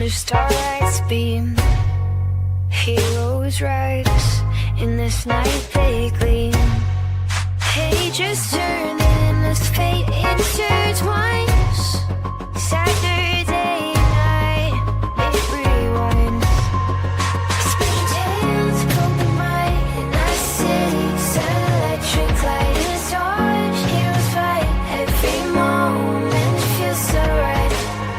under starlight's beam. Heroes rise in this night they gleam. Pages turn and as fate intertwines. Saturday night, it rewinds. Spinning tales poke the mind in our city's electric light. It's dark, heroes fight, every moment feels so right.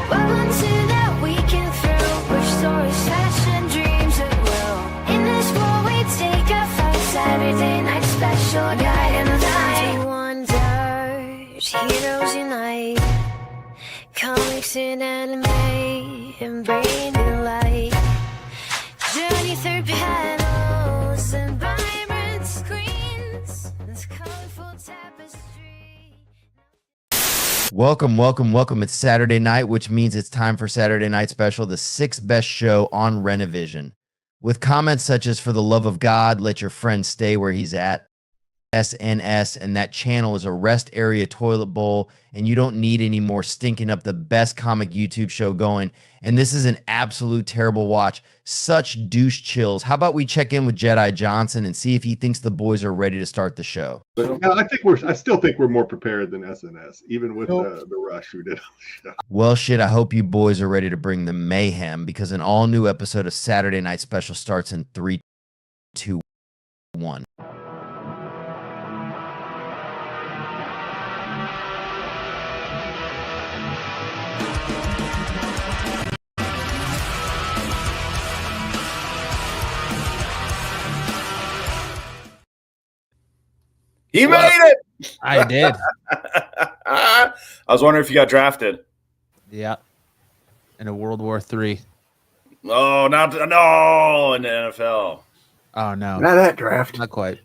Welcome to that weekend thrill, where stories, fashion, dreams at will. In this world we take a flight, Saturday night special guide in the night. Wonders, heroes unite. Comics and anime and bring new light. Journey through panels and vibrant screens. This colorful tapestry. Welcome. It's Saturday night, which means it's time for Saturday Night Special, the sixth best show on Renovision. With comments such as, for the love of God, let your friend stay where he's at, SNS, and that channel is a rest area toilet bowl, and you don't need any more stinking up the best comic YouTube show going. And this is an absolute terrible watch. Such douche chills. How about we check in with Jedi Johnson and see if he thinks the boys are ready to start the show? But I still think we're more prepared than SNS, even with the rush we did on the show. Well, shit, I hope you boys are ready to bring the mayhem, because an all-new episode of Saturday Night Special starts in 3, 2, 1. He made it! I did. I was wondering if you got drafted. Yeah. In a World War III. Oh, no, in the NFL. Oh, no. Not that draft. Not quite.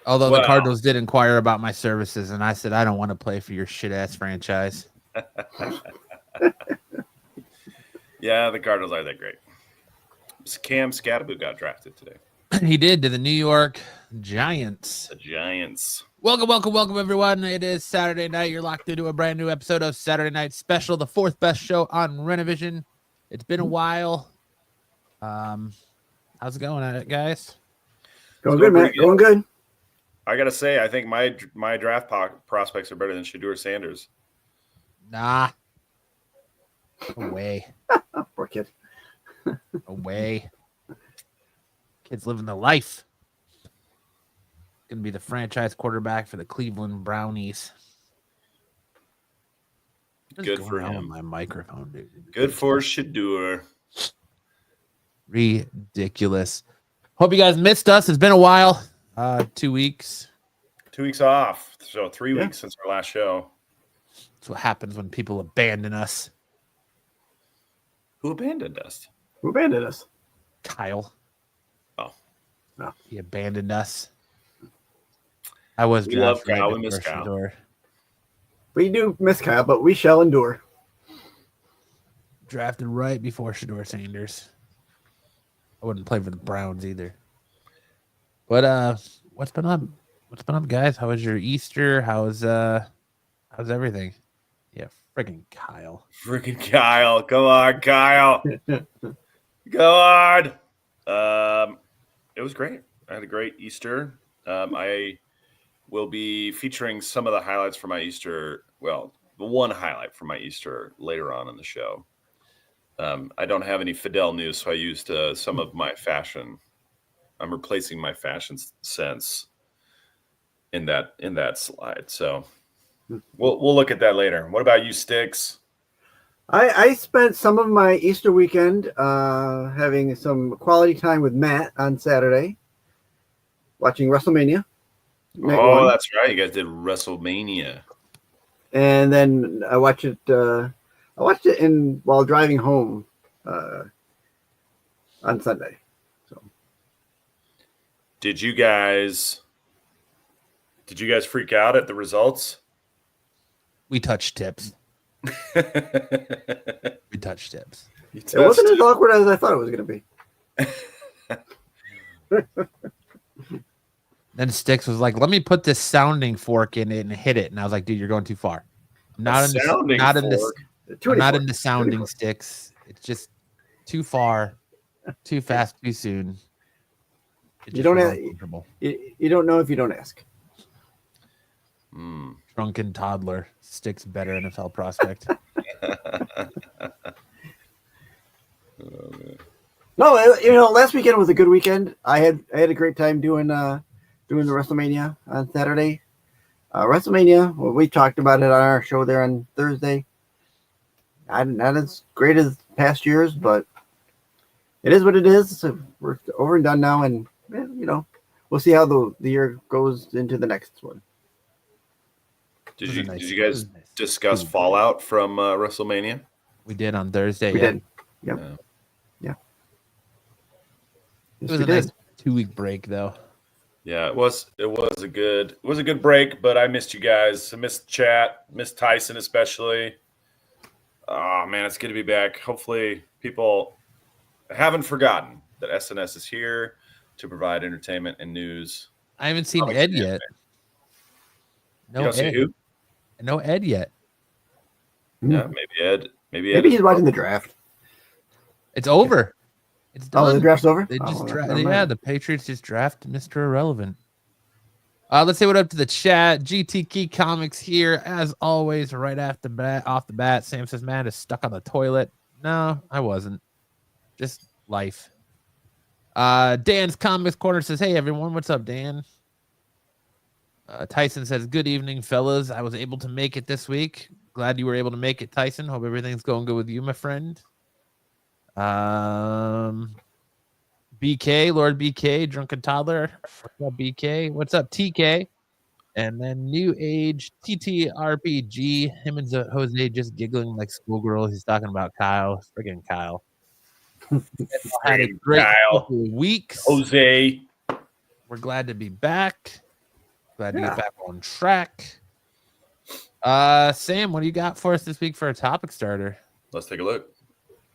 Although the Cardinals did inquire about my services, and I said, I don't want to play for your shit-ass franchise. Yeah, the Cardinals aren't that great. Cam Scatterboot got drafted today. He did, to the New York Giants. The Giants. Welcome, everyone. It is Saturday night. You're locked into a brand new episode of Saturday Night Special, the fourth best show on Renovision. It's been a while. How's it going, guys? Going good, man. Going good. I got to say, I think my draft prospects are better than Shedeur Sanders. Nah. Away. Poor kid. Away. Kid's living the life. Gonna be the franchise quarterback for the Cleveland Brownies. Good for him. My microphone, dude. Good for Shedeur. Ridiculous. Hope you guys missed us. It's been a while. 2 weeks. 2 weeks off. So 3 weeks since our last show. That's what happens when people abandon us. Who abandoned us? Who abandoned us? Kyle. Oh. No. He abandoned us. I was We love Kyle. We miss Kyle. We do miss Kyle, but we shall endure. Drafted right before Shedeur Sanders. I wouldn't play for the Browns either. But what's been up? What's been up, guys? How was your Easter? How's everything? Yeah, freaking Kyle. Freaking Kyle. Come on, Kyle. Go on. It was great. I had a great Easter. I will be featuring some of the highlights from my Easter. Well, the one highlight from my Easter later on in the show. I don't have any Fidel news, so I used some of my fashion. I'm replacing my fashion sense in that slide. So we'll look at that later. What about you, Sticks? I spent some of my Easter weekend having some quality time with Matt on Saturday, watching WrestleMania. That's right. You guys did WrestleMania. And then I watched it. I watched it while driving home on Sunday. So, did you guys freak out at the results? We touched tips. We touched tips. It wasn't as awkward as I thought it was going to be. Then Sticks was like, "Let me put this sounding fork in it and hit it." And I was like, "Dude, you're going too far. Not in this I'm not into sounding sticks. It's just too far, too fast, too soon. It You just don't was have- uncomfortable. You don't know if you don't ask. Drunken toddler sticks better NFL prospect. No, last weekend was a good weekend. I had a great time doing the WrestleMania on Saturday. WrestleMania, well, we talked about it on our show there on Thursday. Not as great as past years, but it is what it is. So we're over and done now, and we'll see how the year goes into the next one. Did you guys discuss Ooh. fallout from WrestleMania? We did on Thursday. We yeah. did. Yep. Yeah. It was a nice 2-week break, though. Yeah, it was a good break, but I missed you guys. I missed chat, missed Tyson especially. Oh man, it's good to be back. Hopefully people haven't forgotten that SNS is here to provide entertainment and news. I haven't seen Ed yet. No You don't see Ed. who? No Ed yet. Yeah, maybe Ed. Maybe he's watching the draft. It's over. It's done. Oh, the draft's over? They just never mind. the Patriots just draft Mr. Irrelevant. Let's say what up to the chat. GT Key Comics here, as always, right off the bat. Sam says, man, is stuck on the toilet. No, I wasn't. Just life. Dan's Comics Corner says, hey, everyone. What's up, Dan? Tyson says, good evening, fellas. I was able to make it this week. Glad you were able to make it, Tyson. Hope everything's going good with you, my friend. BK, Lord BK, Drunken Toddler. What's up, BK? What's up, TK? And then New Age TTRPG. Him and Jose just giggling like schoolgirls. He's talking about Kyle. Friggin' Kyle. Had a great couple of weeks. Jose. We're glad to be back. Glad to get back on track. Sam, what do you got for us this week for a topic starter? Let's take a look.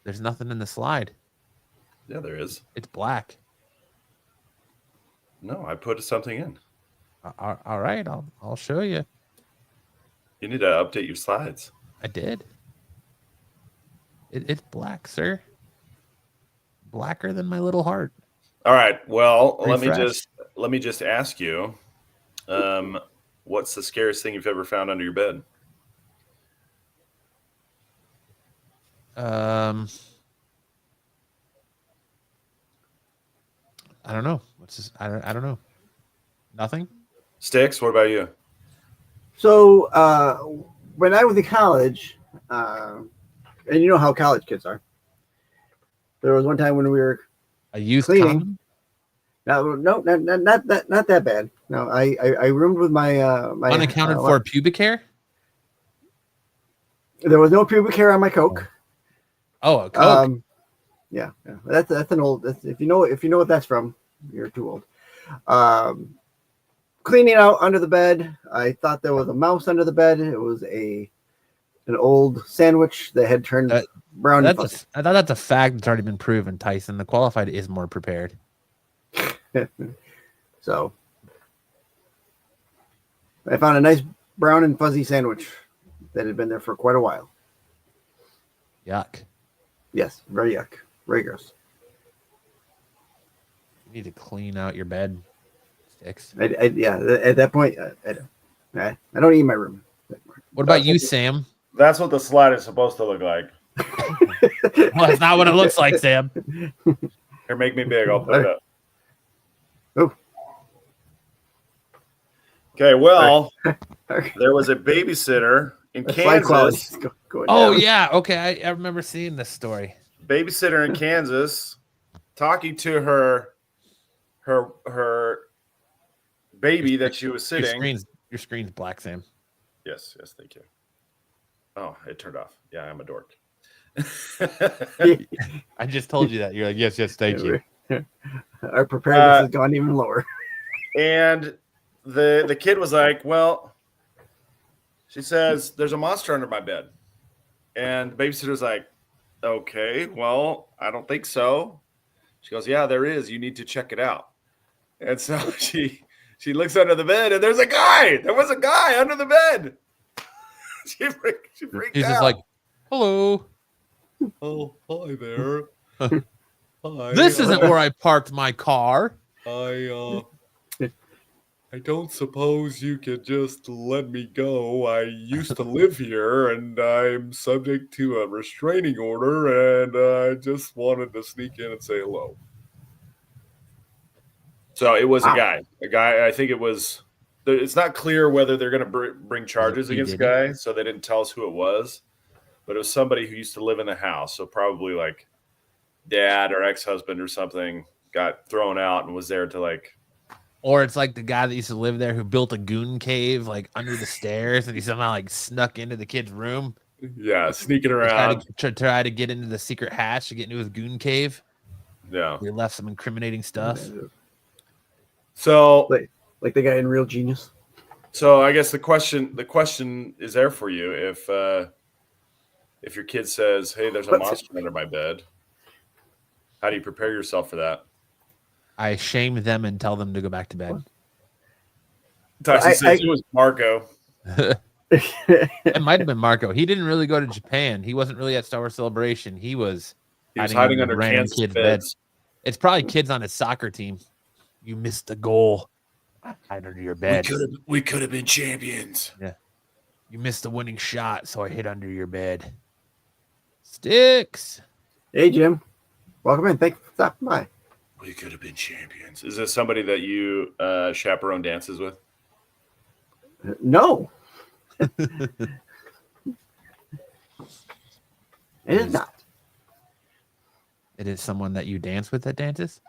There's nothing in the slide. Yeah, there is. It's black. No, I put something in. All right, I'll show you. You need to update your slides. I did. It's black, sir. Blacker than my little heart. All right. Well, Refresh. let me just ask you, what's the scariest thing you've ever found under your bed? I don't know. What's this? I don't know. Nothing. Sticks. What about you? So when I was in college, and you know how college kids are, there was one time when we were A youth cleaning. condom? No, not that bad. No, I roomed with my Unaccounted for pubic hair? There was no pubic hair on my Coke. Oh, a Coke. Yeah. That's an old. If you know what that's from, you're too old. Cleaning out under the bed. I thought there was a mouse under the bed. It was an old sandwich that had turned brown. I thought that's a fact that's already been proven, Tyson. The qualified is more prepared. So I found a nice brown and fuzzy sandwich that had been there for quite a while. Yuck. Yes, very yuck. Very gross. You need to clean out your bed, Sticks. Yeah, at that point, I don't eat in my room. What about you, Sam? That's what the slide is supposed to look like. Well, that's not what it looks like, Sam. Here, make me big. I'll put it up. Oh. Okay, well, Okay. there was a babysitter in The slide quality Kansas. is going Oh, down. yeah. Okay. I remember seeing this story. Babysitter in Kansas talking to her baby that she was sitting. Your screen's black, Sam. Yes, thank you. Oh, it turned off. Yeah, I'm a dork. I just told you that. You're like, yes, thank you. Our preparedness has gone even lower. And the kid was like, well, she says, there's a monster under my bed. And the babysitter's like, okay, well, I don't think so. She goes, yeah, there is. You need to check it out. And so she looks under the bed, and there's a guy. There was a guy under the bed. she freaked He's out. just like, Hello. Oh, hi there. Hi. This isn't where I parked my car. I don't suppose you could just let me go. I used to live here, and I'm subject to a restraining order, and I just wanted to sneak in and say hello. So it was a guy. I think it was. It's not clear whether they're going to bring charges against the guy, so they didn't tell us who it was. But it was somebody who used to live in the house, so probably like dad or ex-husband or something got thrown out and was there to like. Or it's like the guy that used to live there who built a goon cave like under the stairs, and he somehow like snuck into the kid's room. Yeah, sneaking around. Try to get into the secret hatch to get into his goon cave. Yeah. We left some incriminating stuff. So like the guy in Real Genius. So I guess the question is there for you if your kid says, "Hey, there's a monster under my bed." How do you prepare yourself for that? I shame them and tell them to go back to bed. Tyson says it was Marco. It might have been Marco. He didn't really go to Japan. He wasn't really at Star Wars Celebration. He was hiding under random Kansas kids' beds. beds. It's probably kids on his soccer team. You missed the goal. Hide under your bed. We could have been champions. Yeah. You missed the winning shot, so I hid under your bed. Sticks. Hey, Jim. Welcome in. Thanks for stopping by. We could have been champions. Is this somebody that you chaperone dances with? No. It is not. It is someone that you dance with that dances?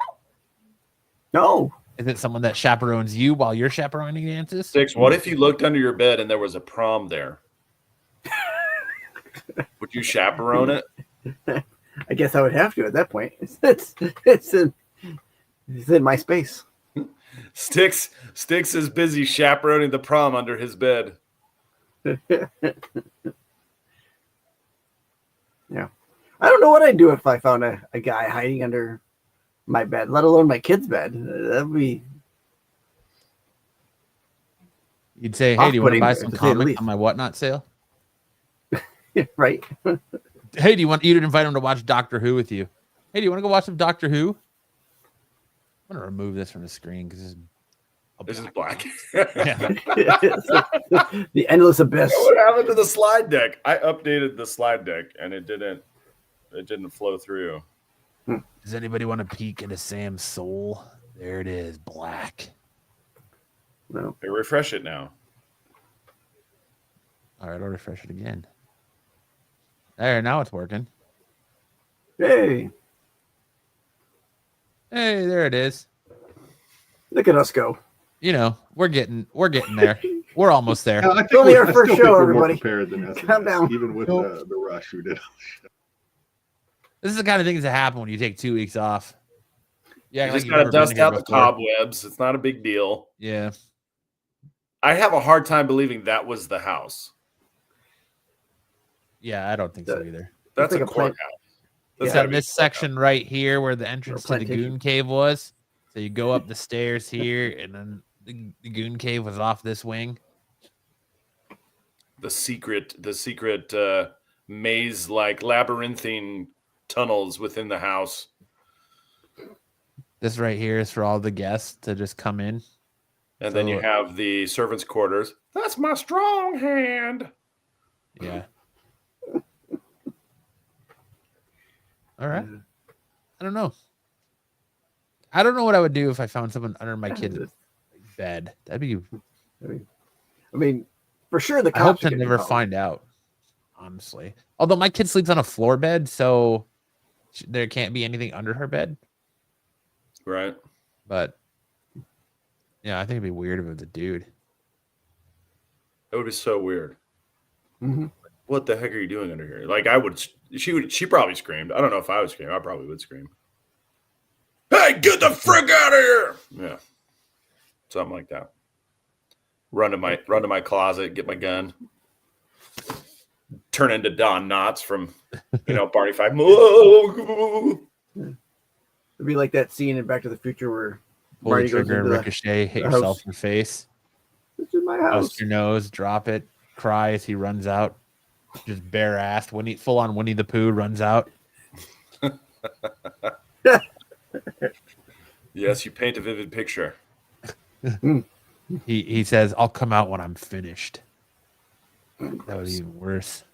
No. Is it someone that chaperones you while you're chaperoning dances? Six, what if you looked under your bed and there was a prom there? Would you chaperone it? I guess I would have to at that point. It's in my space. Sticks is busy chaperoning the prom under his bed. Yeah. I don't know what I'd do if I found a guy hiding under my bed, let alone my kid's bed. That'd be. You'd say, "Hey, do you want to buy some comics on my whatnot sale?" Right. Hey, you'd invite him to watch Doctor Who with you? Hey, do you want to go watch some Doctor Who? I'm gonna remove this from the screen because this is black. Yeah. The endless abyss. What happened to the slide deck? I updated the slide deck and it didn't flow through. Does anybody want to peek into Sam's soul? There it is, black. No. Hey, refresh it now. All right, I'll refresh it again. There, now it's working. Hey, there it is. look at us go. You know, we're getting there. We're almost there. I think only our I first still show, think we're everybody. more prepared than SNS, Calm down. even with the rush we did. This is the kind of things that happen when you take 2 weeks off. Yeah, You just gotta dust out the cobwebs. It's not a big deal. Yeah. I have a hard time believing that was the house. Yeah, I don't think so either. That's like a a plant- courthouse. It's gotta in be this a section right here where the entrance to the plantation. goon cave was. So you go up the stairs here, and then the goon cave was off this wing. The secret maze-like labyrinthine tunnels within the house. This right here is for all the guests to just come in. And then you have the servants' quarters. That's my strong hand. Yeah. All right. I don't know. I don't know what I would do if I found someone under my kid's bed. That'd be. I mean, for sure the I hope cops to are gonna never be called. find out. Honestly, although my kid sleeps on a floor bed, so there can't be anything under her bed. Right. But yeah, I think it'd be weird if it was a dude. That would be so weird. Mhm. What the heck are you doing under here? Like she probably screamed. I don't know if I would scream. I probably would scream. Hey, get the frick out of here! Yeah. Something like that. Run to my closet, get my gun. Turn into Don Knotts from Barney Fife. It'd be like that scene in Back to the Future where Pull the Marty goes trigger, into ricochet, hit the yourself house. in the face. This is my house. Bust your nose, drop it, cry as he runs out. just bare assed. Full on Winnie the Pooh runs out. Yes, you paint a vivid picture. He says, "I'll come out when I'm finished." That was even worse.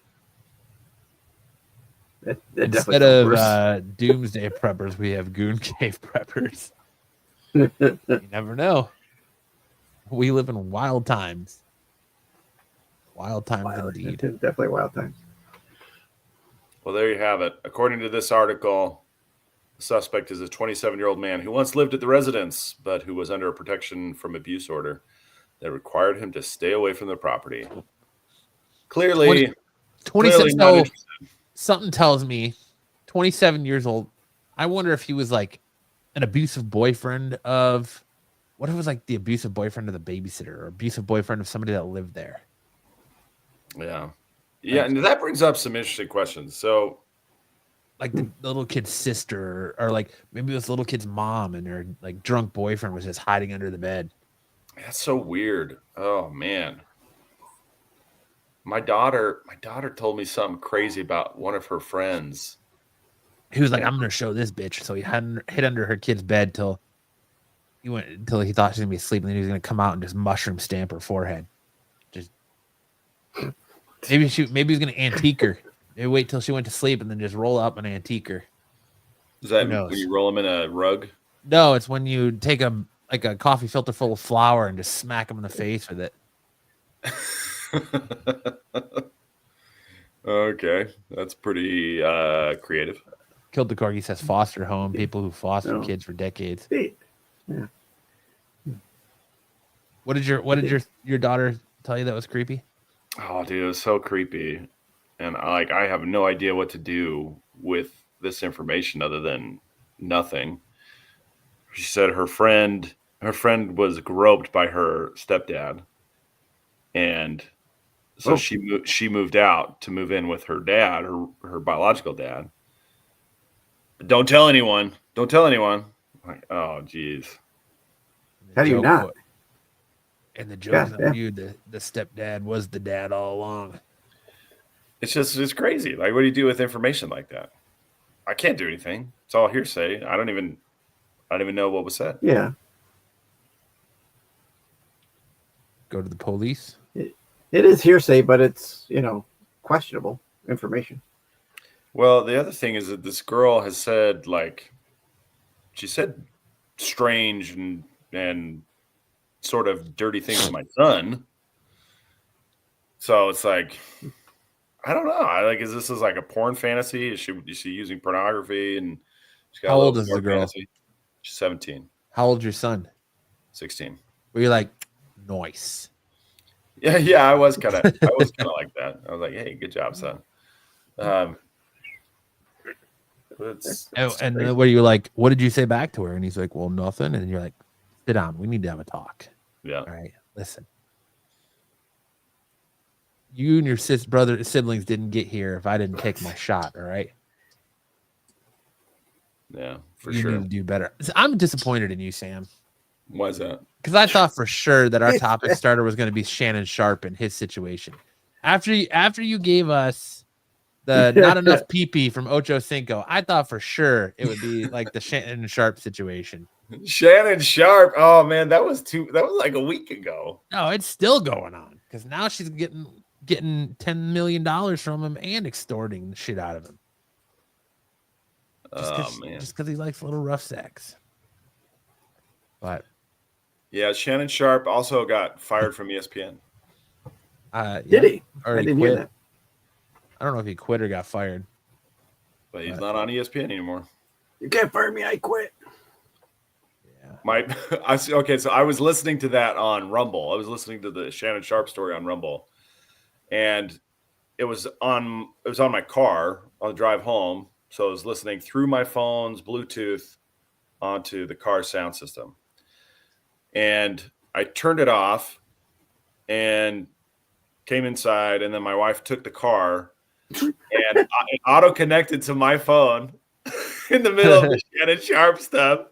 That Instead of doomsday preppers, we have goon cave preppers. You never know. We live in wild times. Wild times indeed. Definitely wild times. Well, there you have it. According to this article, the suspect is a 27-year-old man who once lived at the residence, but who was under a protection from abuse order that required him to stay away from the property. Clearly 27. not interested. Something tells me 27 years old. I wonder if he was like an abusive boyfriend of, what if it was like the abusive boyfriend of the babysitter or abusive boyfriend of somebody that lived there? Yeah. Yeah, and that brings up some interesting questions. So, like the little kid's sister, or like maybe this little kid's mom and her like drunk boyfriend was just hiding under the bed. that's so weird. Oh man. My daughter told me something crazy about one of her friends. He was like, "I'm gonna show this bitch." So he hid under her kid's bed till he thought she was gonna be asleep, and then he was gonna come out and just mushroom stamp her forehead. Just maybe he was gonna antique her. Maybe wait till she went to sleep and then just roll up and antique her. Is that when you roll them in a rug? No, it's when you take a coffee filter full of flour and just smack them in the face with it. Okay, that's pretty creative. Killed the Corgi says foster home, people who foster kids for decades. Yeah. What did your daughter tell you that was creepy? Oh, dude, it was so creepy, and I have no idea what to do with this information other than nothing. She said her friend was groped by her stepdad, and so she moved out to move in with her dad, her biological dad. But don't tell anyone. Don't tell anyone. Like, oh, geez. How do you not? And the joke on you, the stepdad was the dad all along. It's crazy. Like, what do you do with information like that? I can't do anything. It's all hearsay. I don't even know what was said. Yeah. Go to the police. It is hearsay, but it's, questionable information. Well, the other thing is that this girl has said, like, she said strange and sort of dirty things to my son. So it's like, I don't know. Is this like a porn fantasy? Is she using pornography? And she's got How old is the girl? Fantasy? She's 17. How old's your son? 16. Were you like, nice? Yeah, I was kind of like that. I was like, hey, good job, son. And were you like, what did you say back to her? And he's like, well, nothing. And you're like, sit down. We need to have a talk. Yeah. All right. Listen. You and your siblings didn't get here if I didn't take my shot. All right. Yeah, for you sure. need to do better. I'm disappointed in you, Sam. Why is that? Because I thought for sure that our topic starter was going to be Shannon Sharp and his situation. After you gave us the not enough pee-pee from Ocho Cinco, I thought for sure it would be like the Shannon Sharp situation. Shannon Sharp. Oh man, that was like a week ago. No, it's still going on because now she's getting $10 million from him and extorting the shit out of him. Just because he likes little rough sex. But yeah, Shannon Sharp also got fired from ESPN. Did he? Or I he didn't quit. hear that. I don't know if he quit or got fired. But he's not on ESPN anymore. You can't fire me. I quit. Yeah. So I was listening to that on Rumble. I was listening to the Shannon Sharp story on Rumble, and it was on my car on the drive home. So I was listening through my phone's Bluetooth onto the car sound system, and I turned it off and came inside, and then my wife took the car and it auto connected to my phone in the middle of the Shannon Sharp stuff.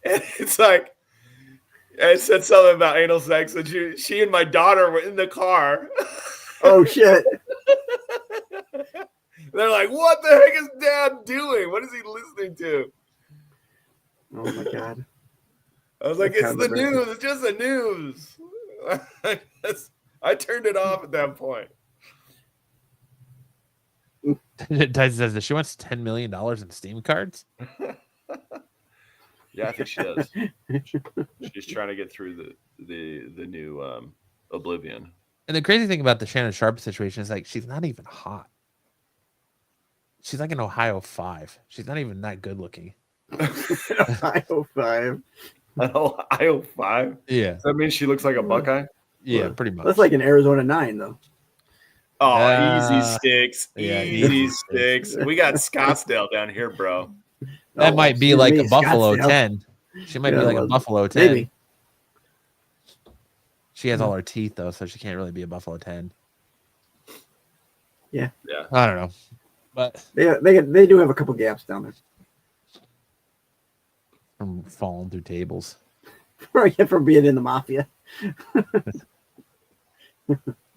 And it's like, I said something about anal sex, and she and my daughter were in the car. Oh, shit. They're like, what the heck is Dad doing? What is he listening to? Oh my god. I was like, That's it's kind the of news. It's just the news. I turned it off at that point. Tyson says that she wants $10 million in Steam cards. Yeah, I think she does. She's trying to get through the new Oblivion. And the crazy thing about the Shannon Sharp situation is like she's not even hot. She's like an Ohio 5. She's not even that good looking. Ohio 5. An Ohio 5? Yeah. Does that mean she looks like a Buckeye? Yeah, pretty much. That's like an Arizona 9, though. Oh, easy sticks. Yeah, easy sticks. We got Scottsdale down here, bro. That Oh, might be excuse like me, a Buffalo Scottsdale. 10. She might be Yeah, like a well, Buffalo 10. Maybe. She has all her teeth though, so she can't really be a Buffalo 10. Yeah. Yeah. I don't know. But They do have a couple gaps down there. from falling through tables. From being in the mafia.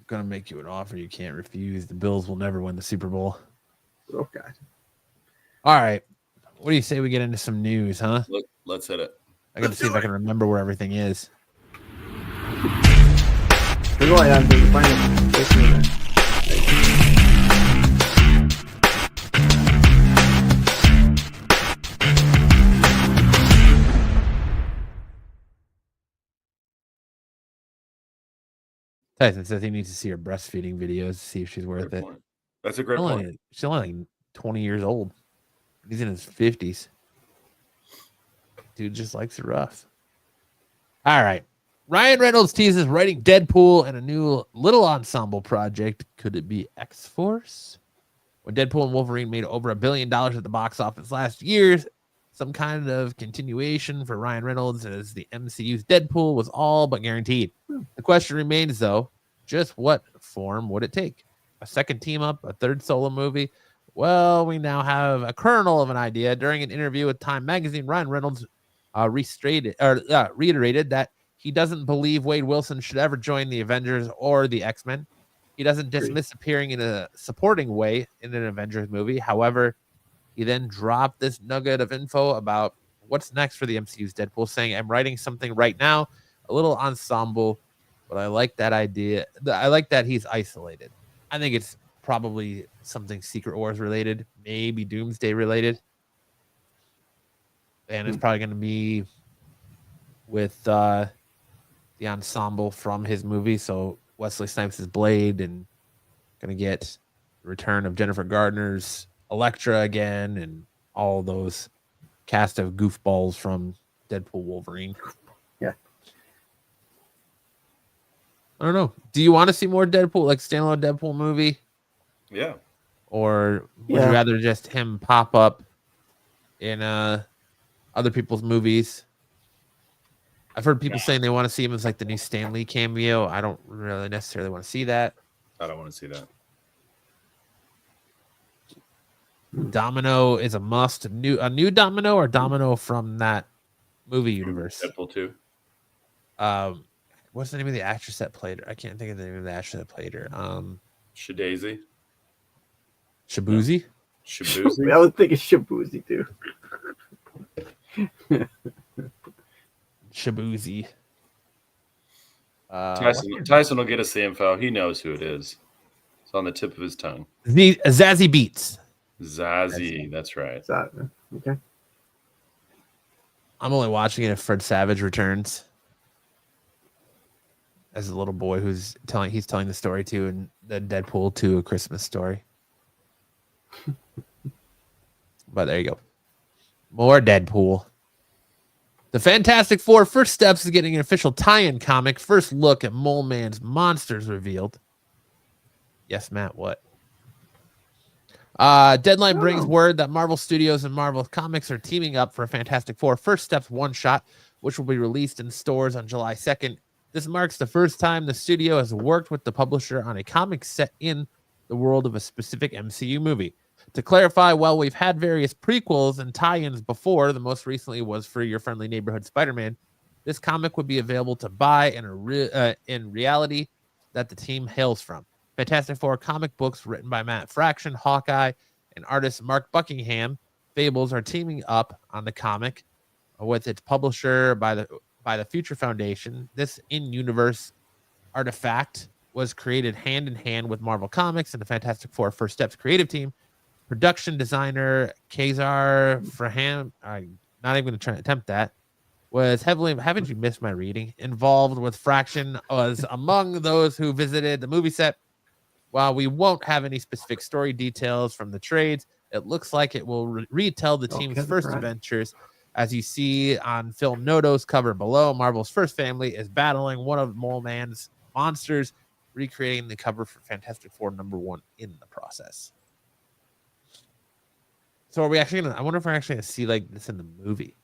Gonna make you an offer you can't refuse. The Bills will never win the Super Bowl. Oh god. All right. What do you say we get into some news, huh? Let's hit it. I got to see if I can remember where everything is. We're going on to find it. Tyson says he needs to see her breastfeeding videos to see if she's worth Great it. point. That's a great point. She's only like 20 years old. He's in his 50s. Dude just likes it rough. All right. Ryan Reynolds teases writing Deadpool and a new little ensemble project. Could it be X-Force? When Deadpool and Wolverine made over $1 billion at the box office last year, some kind of continuation for Ryan Reynolds as the MCU's Deadpool was all but guaranteed. The question remains, though, just what form would it take? A second team up, a third solo movie? Well, we now have a kernel of an idea. During an interview with Time Magazine, Ryan Reynolds reiterated that he doesn't believe Wade Wilson should ever join the Avengers or the X-Men. He doesn't dismiss appearing in a supporting way in an Avengers movie. However, he then dropped this nugget of info about what's next for the MCU's Deadpool, saying, I'm writing something right now, a little ensemble, but I like that idea. I like that he's isolated. I think it's probably something Secret Wars related, maybe Doomsday related. And it's probably going to be with the ensemble from his movie. So Wesley Snipes is Blade and going to get the return of Jennifer Gardner's Elektra again and all those cast of goofballs from Deadpool Wolverine. Yeah. I don't know. Do you want to see more Deadpool, like standalone Deadpool movie? Yeah. Or would you rather just him pop up in other people's movies? I've heard people saying they want to see him as like the new Stan Lee cameo. I don't really necessarily want to see that. I don't want to see that. Domino is a must. A new Domino or Domino from that movie universe? Deadpool 2. What's the name of the actress that played her? I can't think of the name of the actress that played her. Shadazy. Shabuzi? Shabuzi. I was thinking Shabuzi too. Shabuzi. Tyson will get us the info. He knows who it is. It's on the tip of his tongue. Zazie Beetz. Zazie, that's right. Okay. I'm only watching it if Fred Savage returns as a little boy who's telling the story to in the Deadpool 2 A Christmas Story. But there you go. More Deadpool. The Fantastic Four First Steps is getting an official tie-in comic. First look at Mole Man's monsters revealed. Yes, Matt, what? Deadline brings word that Marvel Studios and Marvel Comics are teaming up for a Fantastic Four First Steps one-shot, which will be released in stores on July 2nd. This marks the first time the studio has worked with the publisher on a comic set in the world of a specific MCU movie. To clarify, while we've had various prequels and tie-ins before, the most recently was for Your Friendly Neighborhood Spider-Man, this comic would be available to buy in reality that the team hails from. Fantastic Four comic books written by Matt Fraction, Hawkeye, and artist Mark Buckingham. Fables are teaming up on the comic with its publisher by the Future Foundation. This in-universe artifact was created hand in hand with Marvel Comics and the Fantastic Four First Steps creative team. Production designer Kazar Fraham, I'm not even going to try to attempt that, was heavily, haven't you missed my reading, involved with Fraction, was among those who visited the movie set. While we won't have any specific story details from the trades, it looks like it will retell the team's first adventures. As you see on Phil Noto's cover below, Marvel's first family is battling one of Mole Man's monsters, recreating the cover for Fantastic Four #1 in the process. So are we actually gonna, I wonder if we're actually gonna see like this in the movie.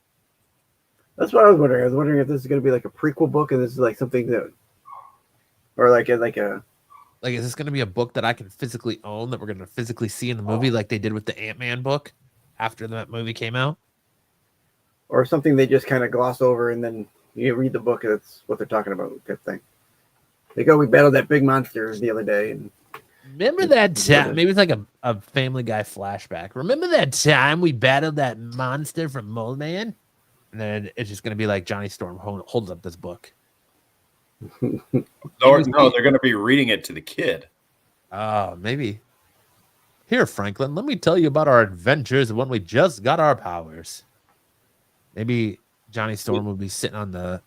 That's what I was wondering. I was wondering if this is going to be like a prequel book, and this is like something that, or like is this going to be a book that I can physically own that we're going to physically see in the movie, like they did with the Ant-Man book after that movie came out, or something they just kind of gloss over, and then you read the book, and that's what they're talking about, type thing. They go, we battled that big monster the other day, and remember that time? Maybe it's like a Family Guy flashback. Remember that time we battled that monster from Mole Man? And then it's just going to be like Johnny Storm holds up this book. No, they're going to be reading it to the kid. Oh, maybe. Here, Franklin, let me tell you about our adventures when we just got our powers. Maybe Johnny Storm will be sitting on the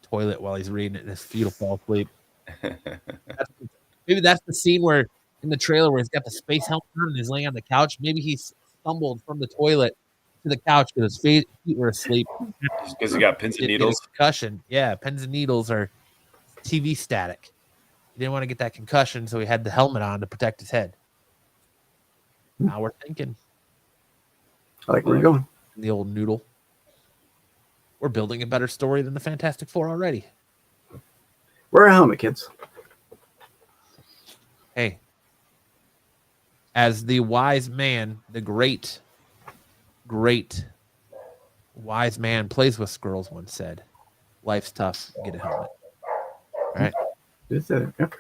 toilet while he's reading it in his fetal fall asleep. Maybe that's the scene where in the trailer where he's got the space helmet on and he's laying on the couch. Maybe he stumbled from the toilet to the couch because his feet were asleep. Because he got pins and needles. Concussion. Yeah, pins and needles are TV static. He didn't want to get that concussion, so he had the helmet on to protect his head. Now we're thinking. I like where you're going. The old noodle. We're building a better story than the Fantastic Four already. Wear a helmet, kids. Hey, as the wise man, the great wise man plays with squirrels once said, life's tough, get a helmet. All right? Just said it. Yep.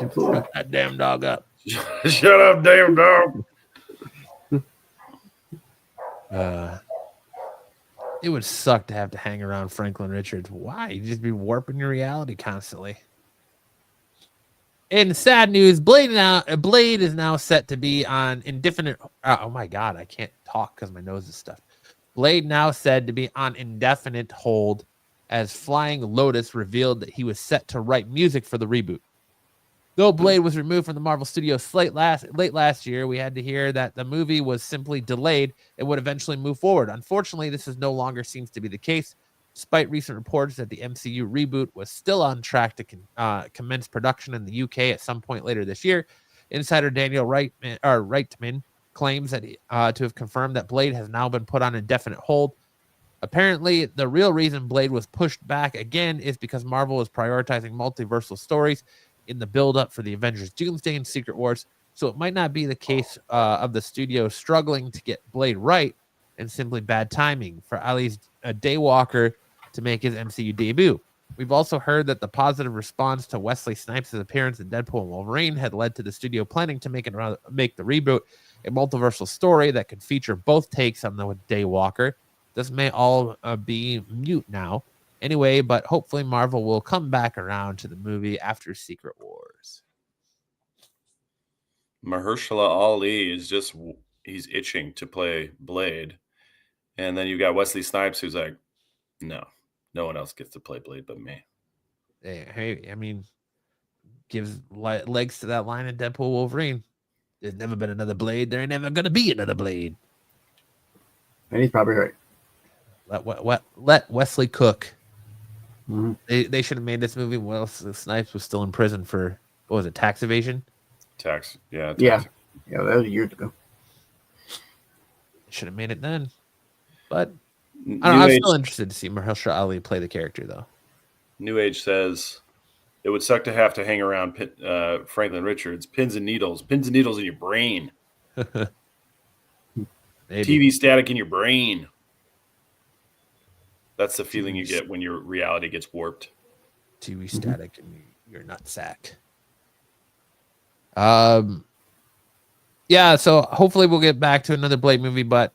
Absolutely. Shut that damn dog up. Shut up, damn dog. It would suck to have to hang around Franklin Richards. Why? You'd just be warping your reality constantly. In sad news, Blade is now set to be on indefinite. Oh my God, I can't talk because my nose is stuffed. Blade now said to be on indefinite hold, as Flying Lotus revealed that he was set to write music for the reboot. Though Blade was removed from the Marvel Studios late last year, we had to hear that the movie was simply delayed and would eventually move forward. Unfortunately, this is no longer seems to be the case, despite recent reports that the MCU reboot was still on track to commence production in the UK at some point later this year. Insider Daniel Reitman claims that to have confirmed that Blade has now been put on indefinite hold. Apparently, the real reason Blade was pushed back again is because Marvel is prioritizing multiversal stories in the build-up for the Avengers Doomsday and Secret Wars, so it might not be the case of the studio struggling to get Blade right and simply bad timing for Ali's Daywalker to make his MCU debut. We've also heard that the positive response to Wesley Snipes' appearance in Deadpool and Wolverine had led to the studio planning to make the reboot a multiversal story that could feature both takes on the Daywalker. This may all be mute now. Anyway, but hopefully Marvel will come back around to the movie after Secret Wars. Mahershala Ali he's itching to play Blade. And then you got Wesley Snipes who's like, no one else gets to play Blade but me. Hey, I mean, gives legs to that line in Deadpool Wolverine. There's never been another Blade. There ain't never going to be another Blade. And he's probably right. Let Wesley cook. Mm-hmm. They should have made this movie while Snipes was still in prison for, what was it, tax evasion? Yeah, that was years ago. Should have made it then. But I'm still interested to see Mahershala Ali play the character, though. New Age says it would suck to have to hang around Franklin Richards. Pins and needles in your brain. TV static in your brain. That's the feeling you get when your reality gets warped. TV static in your nutsack. Yeah, so hopefully we'll get back to another Blade movie, but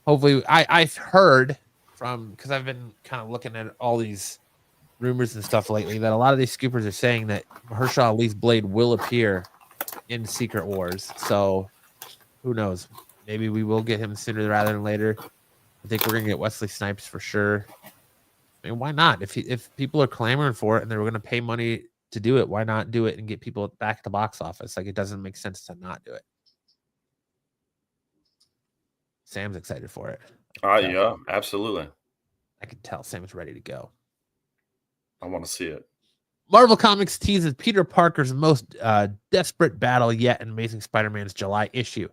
hopefully I've heard from, because I've been kind of looking at all these rumors and stuff lately, that a lot of these scoopers are saying that Mahershala Ali's Blade will appear in Secret Wars. So who knows? Maybe we will get him sooner rather than later. I think we're gonna get Wesley Snipes for sure. I mean, why not? If people are clamoring for it and they're going to pay money to do it, why not do it and get people back at the box office? Like, it doesn't make sense to not do it. Sam's excited for it. Yeah, absolutely. I can tell Sam's ready to go. I want to see it. Marvel Comics teases Peter Parker's most desperate battle yet in Amazing Spider-Man's July issue.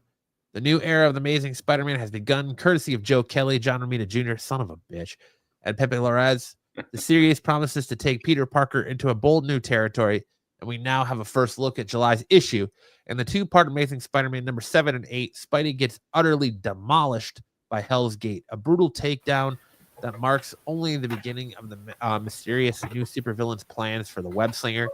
The new era of the Amazing Spider-Man has begun, courtesy of Joe Kelly, John Romita Jr., son of a bitch, and Pepe Larraz. The series promises to take Peter Parker into a bold new territory, and we now have a first look at July's issue. In the two-part Amazing Spider-Man number 7 and 8, Spidey gets utterly demolished by Hell's Gate, a brutal takedown that marks only the beginning of the mysterious new supervillain's plans for the Web-Slinger.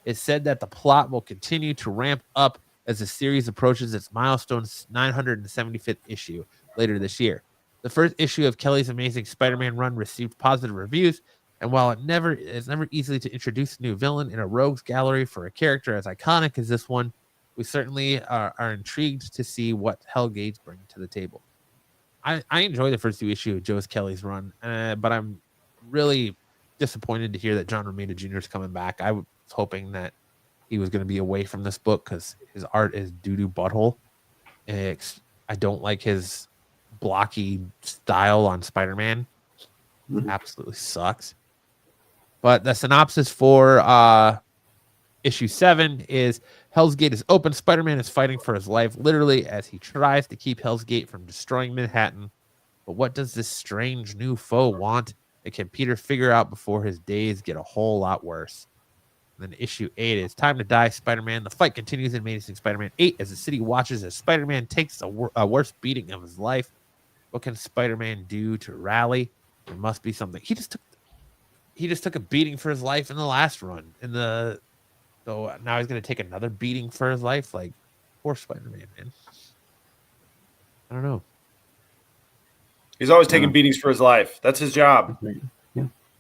It's said that the plot will continue to ramp up as the series approaches its milestone 975th issue later this year. The first issue of Kelly's Amazing Spider-Man run received positive reviews, and while it's never easy to introduce a new villain in a rogues gallery for a character as iconic as this one, we certainly are intrigued to see what Hellgates bring to the table. I enjoy the first two issues of Joe Kelly's run, but I'm really disappointed to hear that John Romita Jr. is coming back. I was hoping that he was going to be away from this book because his art is doo-doo butthole. I don't like his blocky style on Spider-Man. Absolutely sucks. But the synopsis for issue 7 is Hell's Gate is open. Spider-Man is fighting for his life, literally, as he tries to keep Hell's Gate from destroying Manhattan. But what does this strange new foe want? And can Peter figure out before his days get a whole lot worse? And then issue 8 is Time to Die, Spider-Man. The fight continues in Amazing Spider-Man 8 as the city watches as Spider-Man takes a worst beating of his life. What can Spider-Man do to rally? There must be something. He just took a beating for his life in the last run. So now he's going to take another beating for his life. Like, poor Spider-Man, man. I don't know. He's always taking beatings for his life. That's his job.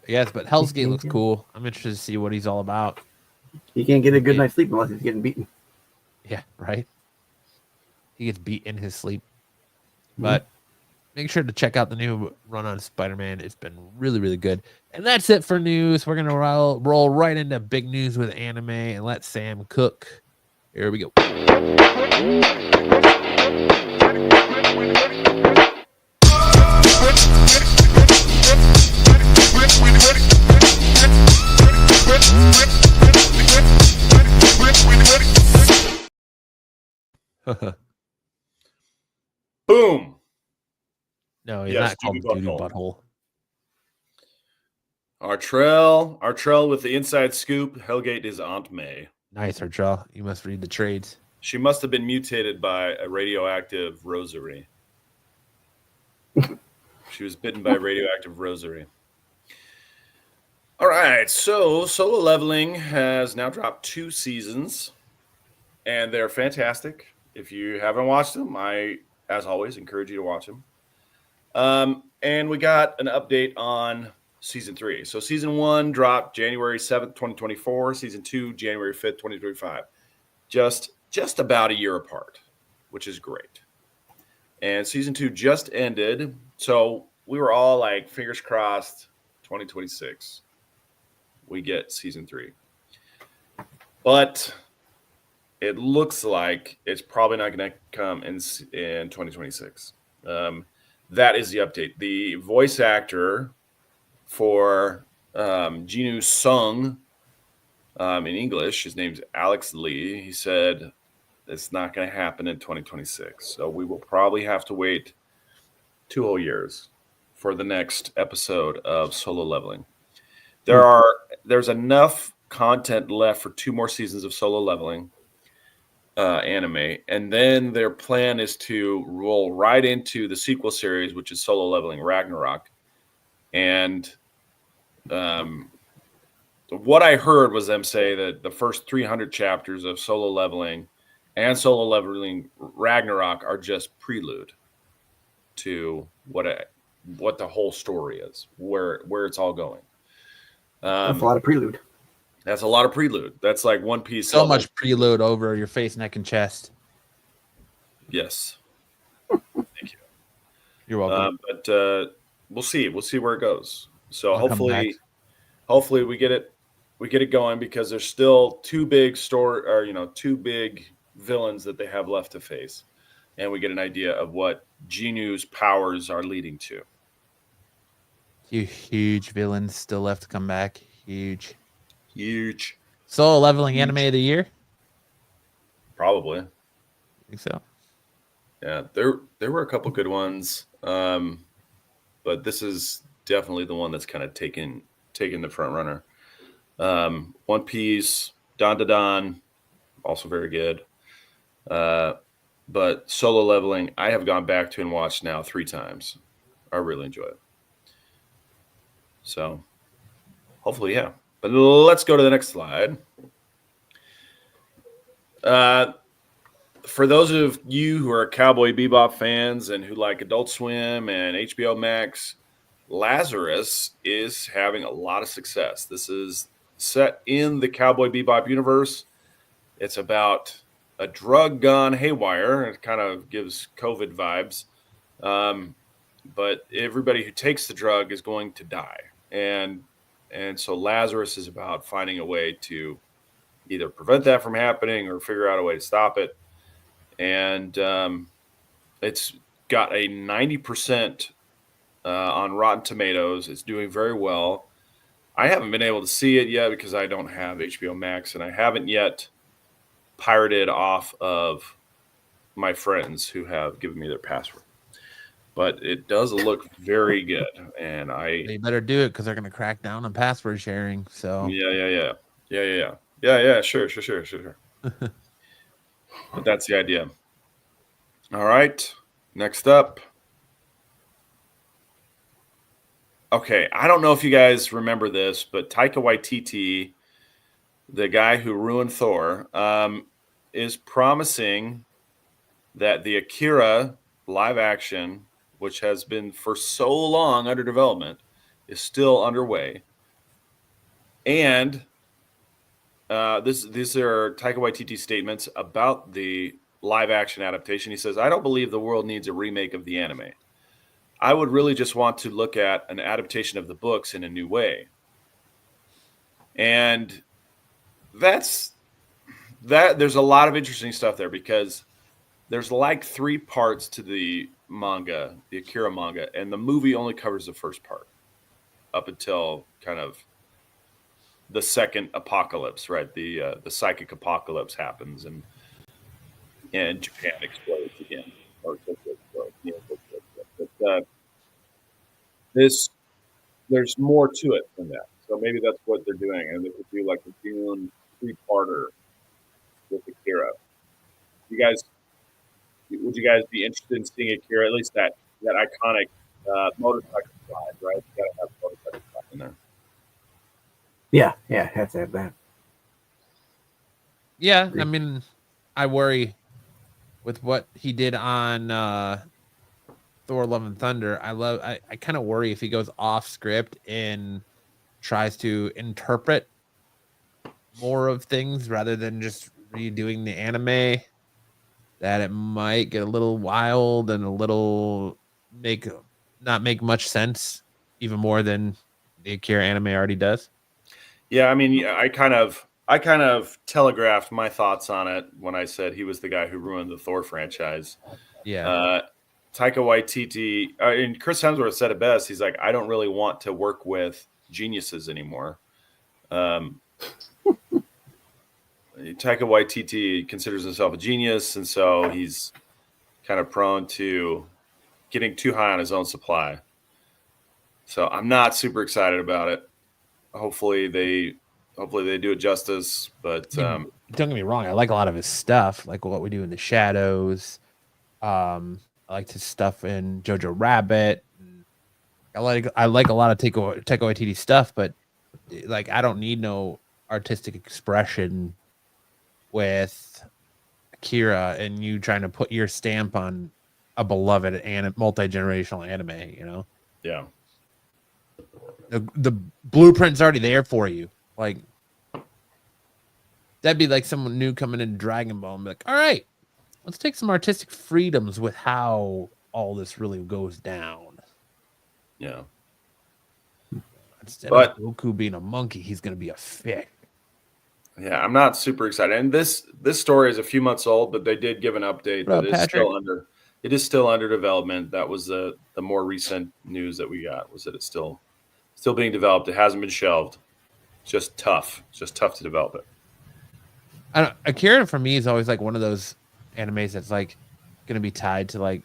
Yes, but Hell's Gate looks cool. I'm interested to see what he's all about. He can't get a good night's sleep unless he's getting beaten. Yeah, right? He gets beat in his sleep. But make sure to check out the new run on Spider-Man. It's been really, really good. And that's it for news. We're going to roll right into big news with anime and let Sam cook. Here we go. Boom. No, he's Yes, not called Doo-doo Doo-doo Butthole. Butthole. Artrell with the inside scoop. Hellgate is Aunt May. Nice, Artrell. You must read the trades. She must have been mutated by a radioactive rosary. She was bitten by a radioactive rosary. All right, so Solo Leveling has now dropped 2 seasons, and they're fantastic. If you haven't watched them, I, as always, encourage you to watch them. And we got an update on Season 3. So Season 1 dropped January 7th, 2024. Season 2, January 5th, 2025. Just about a year apart, which is great. And Season 2 just ended, so we were all like, fingers crossed, 2026. We get Season 3. But it looks like it's probably not going to come in 2026. That is the update. The voice actor for Jinu Sung in English, his name's Alex Lee. He said it's not going to happen in 2026. So we will probably have to wait 2 whole years for the next episode of Solo Leveling. There's enough content left for 2 more seasons of Solo Leveling anime, and then their plan is to roll right into the sequel series, which is Solo Leveling Ragnarok, and what I heard was them say that the first 300 chapters of Solo Leveling and Solo Leveling Ragnarok are just prelude to what the whole story is, where it's all going. That's a lot of prelude. That's a lot of prelude. That's like One Piece. So level. much preload over your face, neck, and chest. Yes. Thank you. You're welcome. But we'll see. We'll see where it goes. So I'll come back. hopefully we get it going, because there's still two big villains that they have left to face, and we get an idea of what Jinu's powers are leading to. Huge villains still left to come back. Huge. Solo Leveling Anime of the Year? Probably. I think so. Yeah, there were a couple good ones, but this is definitely the one that's kind of taking the front runner. One Piece, Don Da Don, also very good. But Solo Leveling, I have gone back to and watched now 3 times. I really enjoy it. So, hopefully, yeah. But let's go to the next slide. For those of you who are Cowboy Bebop fans and who like Adult Swim and HBO Max, Lazarus is having a lot of success. This is set in the Cowboy Bebop universe. It's about a drug gone haywire. It kind of gives COVID vibes. But everybody who takes the drug is going to die. And so Lazarus is about finding a way to either prevent that from happening or figure out a way to stop it. And it's got a 90% on Rotten Tomatoes. It's doing very well. I haven't been able to see it yet because I don't have HBO Max, and I haven't yet pirated off of my friends who have given me their password. But it does look very good, and They better do it because they're going to crack down on password sharing. So yeah. Sure. But that's the idea. All right, next up. Okay, I don't know if you guys remember this, but Taika Waititi, the guy who ruined Thor, is promising that the Akira live action, which has been for so long under development, is still underway. And these are Taika Waititi statements about the live action adaptation. He says, "I don't believe the world needs a remake of the anime. I would really just want to look at an adaptation of the books in a new way." And there's a lot of interesting stuff there, because there's like 3 parts to the manga, the Akira manga, and the movie only covers the first part up until kind of the second apocalypse, right? The psychic apocalypse happens, and Japan explodes again, or Tokyo explodes. But there's more to it than that. So maybe that's what they're doing, and they could do like a June 3-parter with Akira. Would you guys be interested in seeing Akira? At least that iconic motorcycle slide, right? You gotta have a motorcycle slide in there. Yeah, have to have that. yeah, I mean, I worry with what he did on Thor: Love and Thunder. I kind of worry if he goes off script and tries to interpret more of things rather than just redoing the anime, that it might get a little wild and a little not make much sense, even more than the Akira anime already does. Yeah, I mean, I kind of telegraphed my thoughts on it when I said he was the guy who ruined the Thor franchise. Yeah. Taika Waititi, and Chris Hemsworth said it best. He's like, "I don't really want to work with geniuses anymore." Taika Waititi considers himself a genius, and so he's kind of prone to getting too high on his own supply. So I'm not super excited about it. Hopefully they do it justice, but Don't get me wrong, I like a lot of his stuff, like What We Do in the Shadows. I liked his stuff in Jojo Rabbit. I like a lot of Taika Waititi stuff, but like I don't need no artistic expression with Akira and you trying to put your stamp on a beloved and multi-generational anime, you know. Yeah. The blueprint's already there for you. Like that'd be like someone new coming in Dragon Ball and be like, all right, let's take some artistic freedoms with how all this really goes down. Yeah. Instead But- of Goku being a monkey, he's gonna be a fish. Yeah, I'm not super excited. And this story is a few months old, but they did give an update What up, that it's Patrick? still under development. That was the more recent news that we got, was that it's still being developed. It hasn't been shelved. It's just tough. It's just tough to develop it. Akira for me is always like one of those animes that's like gonna be tied to like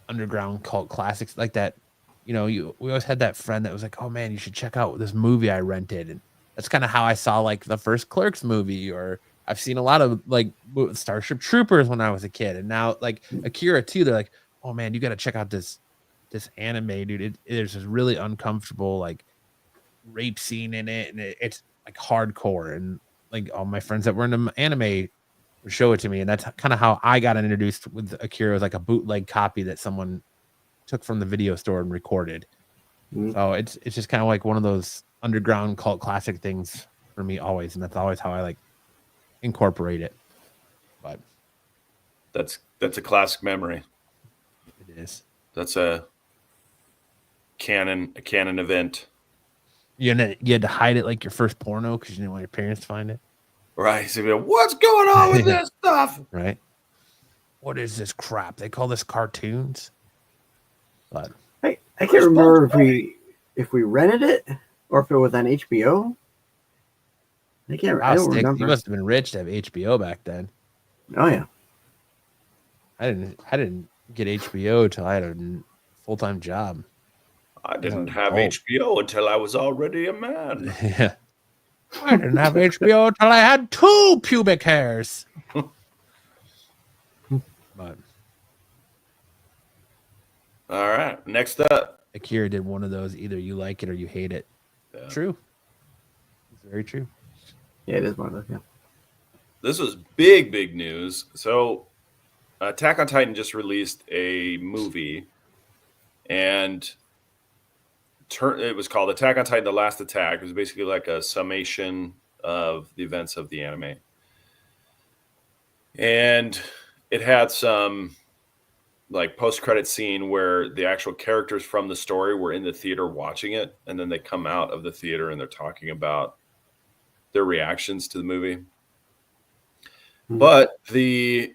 underground cult classics like that. You know, we always had that friend that was like, oh man, you should check out this movie I rented. And that's kind of how I saw like the first Clerks movie, or I've seen a lot of like Starship Troopers when I was a kid. And now like Akira too, they're like, oh man, you got to check out this anime, dude. There's this really uncomfortable like rape scene in it. And it's like hardcore. And like all my friends that were into anime would show it to me. And that's kind of how I got introduced with Akira. It was like a bootleg copy that someone took from the video store and recorded. So it's just kind of like one of those underground cult classic things for me always, and that's always how I like incorporate it. But That's a classic memory. it is. That's a canon event. You had to hide it like your first porno because you didn't want your parents to find it, Right. So, what's going on with this stuff? right? What is this crap? They call this cartoons. But I can't remember if we rented it or if it was on HBO. I don't Stick, remember. you must have been rich to have HBO back then. Oh yeah. I didn't get HBO till I had a full-time job. I didn't have HBO until I was already a man. Yeah. I didn't have HBO till I had 2 pubic hairs. But All right. Next up. Akira did one of those. Either you like it or you hate it. Yeah. True. It's very true. Yeah, it is one of those. Yeah. This was big news. So Attack on Titan just released a movie, and it was called Attack on Titan: The Last Attack. It was basically like a summation of the events of the anime. And it had some like post-credit scene where the actual characters from the story were in the theater watching it, and then they come out of the theater and they're talking about their reactions to the movie. But the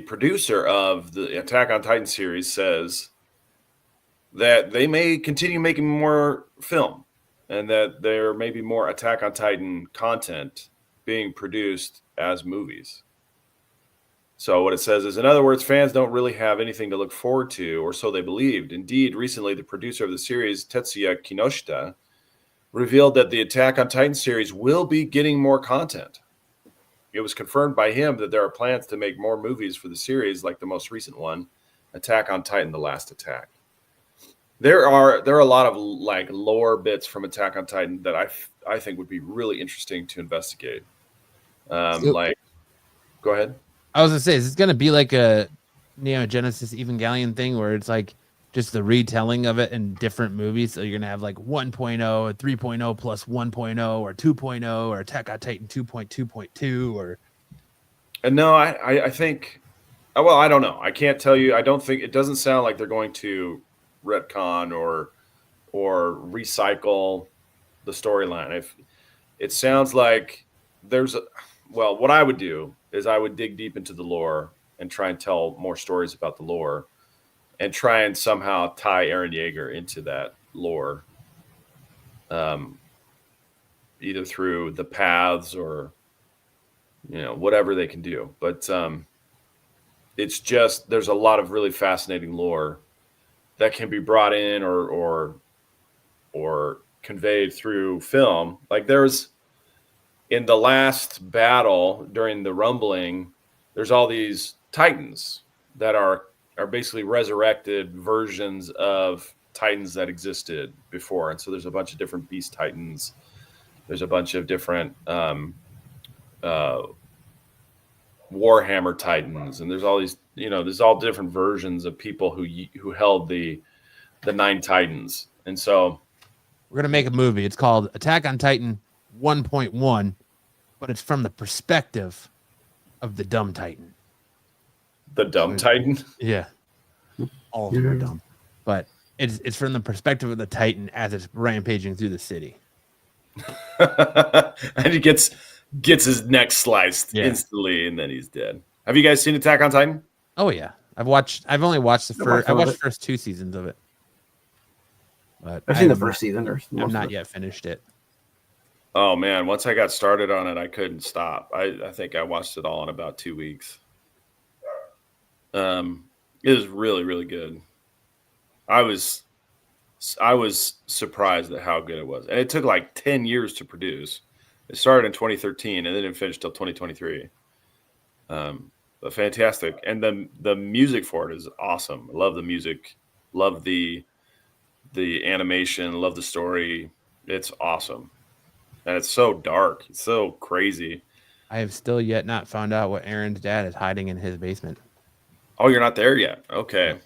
producer of the Attack on Titan series says that they may continue making more film, and that there may be more Attack on Titan content being produced as movies. So what it says is, in other words, fans don't really have anything to look forward to, or so they believed. Indeed, recently, the producer of the series, Tetsuya Kinoshita, revealed that the Attack on Titan series will be getting more content. It was confirmed by him that there are plans to make more movies for the series, like the most recent one, Attack on Titan: The Last Attack. There are a lot of like lore bits from Attack on Titan that I think would be really interesting to investigate. Like, go ahead. I was gonna say, is this gonna be like a Neo Genesis Evangelion thing where it's like just the retelling of it in different movies? So you're gonna have like 1.0 or 3.0 plus 1.0 or 2.0 or Attack on Titan 2.2.2 or. And no, I think, well, I don't know. I can't tell you. I don't think, it doesn't sound like they're going to retcon or recycle the storyline. If it sounds like what I would do is I would dig deep into the lore and try and tell more stories about the lore and try and somehow tie Eren Yeager into that lore, either through the paths or, whatever they can do. But it's just, there's a lot of really fascinating lore that can be brought in or conveyed through film. Like in the last battle during the rumbling, there's all these Titans that are basically resurrected versions of Titans that existed before, and so there's a bunch of different Beast Titans. There's a bunch of different Warhammer Titans, and there's all these, there's all different versions of people who held the 9 Titans, and so We're gonna make a movie. It's called Attack on Titan 1.1, but it's from the perspective of the dumb Titan. the dumb Titan. Yeah, all of them are dumb, but it's from the perspective of the Titan as it's rampaging through the city. And he gets his neck sliced instantly, and then he's dead. Have you guys seen Attack on Titan? Oh yeah, I've only watched the first. I watched the first 2 seasons of it, but I've seen the first season. I've not yet finished it. Oh man, once I got started on it, I couldn't stop. I think I watched it all in about 2 weeks. It was really, really good. I was surprised at how good it was, and it took like 10 years to produce. It started in 2013 and then it finished till 2023. But fantastic, and the music for it is awesome. I love the music, love the animation, love the story. It's awesome, and it's so dark, it's so crazy. I have still yet not found out what Aaron's dad is hiding in his basement. Oh, you're not there yet? Okay.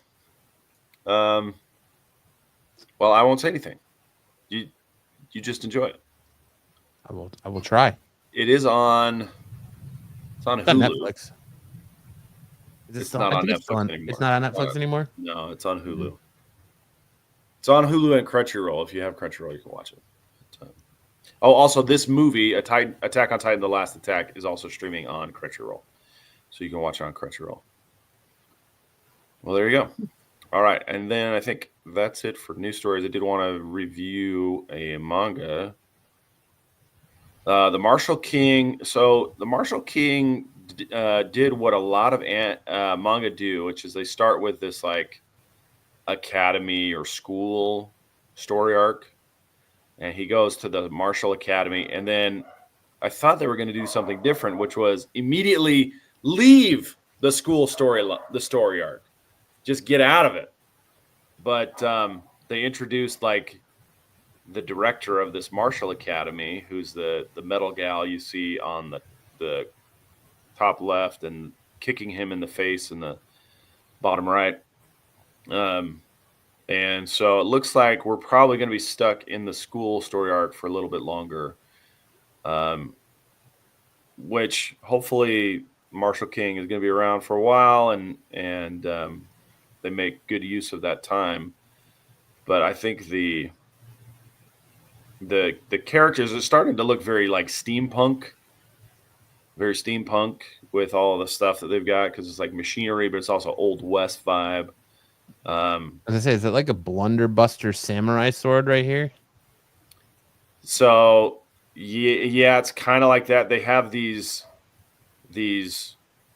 Well, I won't say anything. You just enjoy it. I will try. It is on. It's on It's on Hulu. Netflix. Is it It's still, not I on think it's Netflix still on, anymore. It's not on Netflix anymore. No, it's on Hulu. It's on Hulu and Crunchyroll. If you have Crunchyroll, you can watch it. Oh, also, this movie, Attack on Titan: The Last Attack, is also streaming on Crunchyroll, so you can watch it on Crunchyroll. Well, there you go. All right, and then I think that's it for news stories. I did want to review a manga. The Martial King. So the Martial King did what a lot of manga do, which is they start with this like academy or school story arc, and he goes to the Martial Academy, and then I thought they were going to do something different, which was immediately leave the school story arc, just get out of it. But they introduced like the director of this Martial Academy, who's the metal gal you see on the top left, and kicking him in the face in the bottom right. And so it looks like we're probably going to be stuck in the school story arc for a little bit longer, which hopefully Martial King is going to be around for a while, and they make good use of that time. But I think the characters are starting to look very like steampunk with all the stuff that they've got, because it's like machinery, but it's also Old West vibe. As I say, is it like a blunderbuster samurai sword right here? So yeah, it's kind of like that. They have these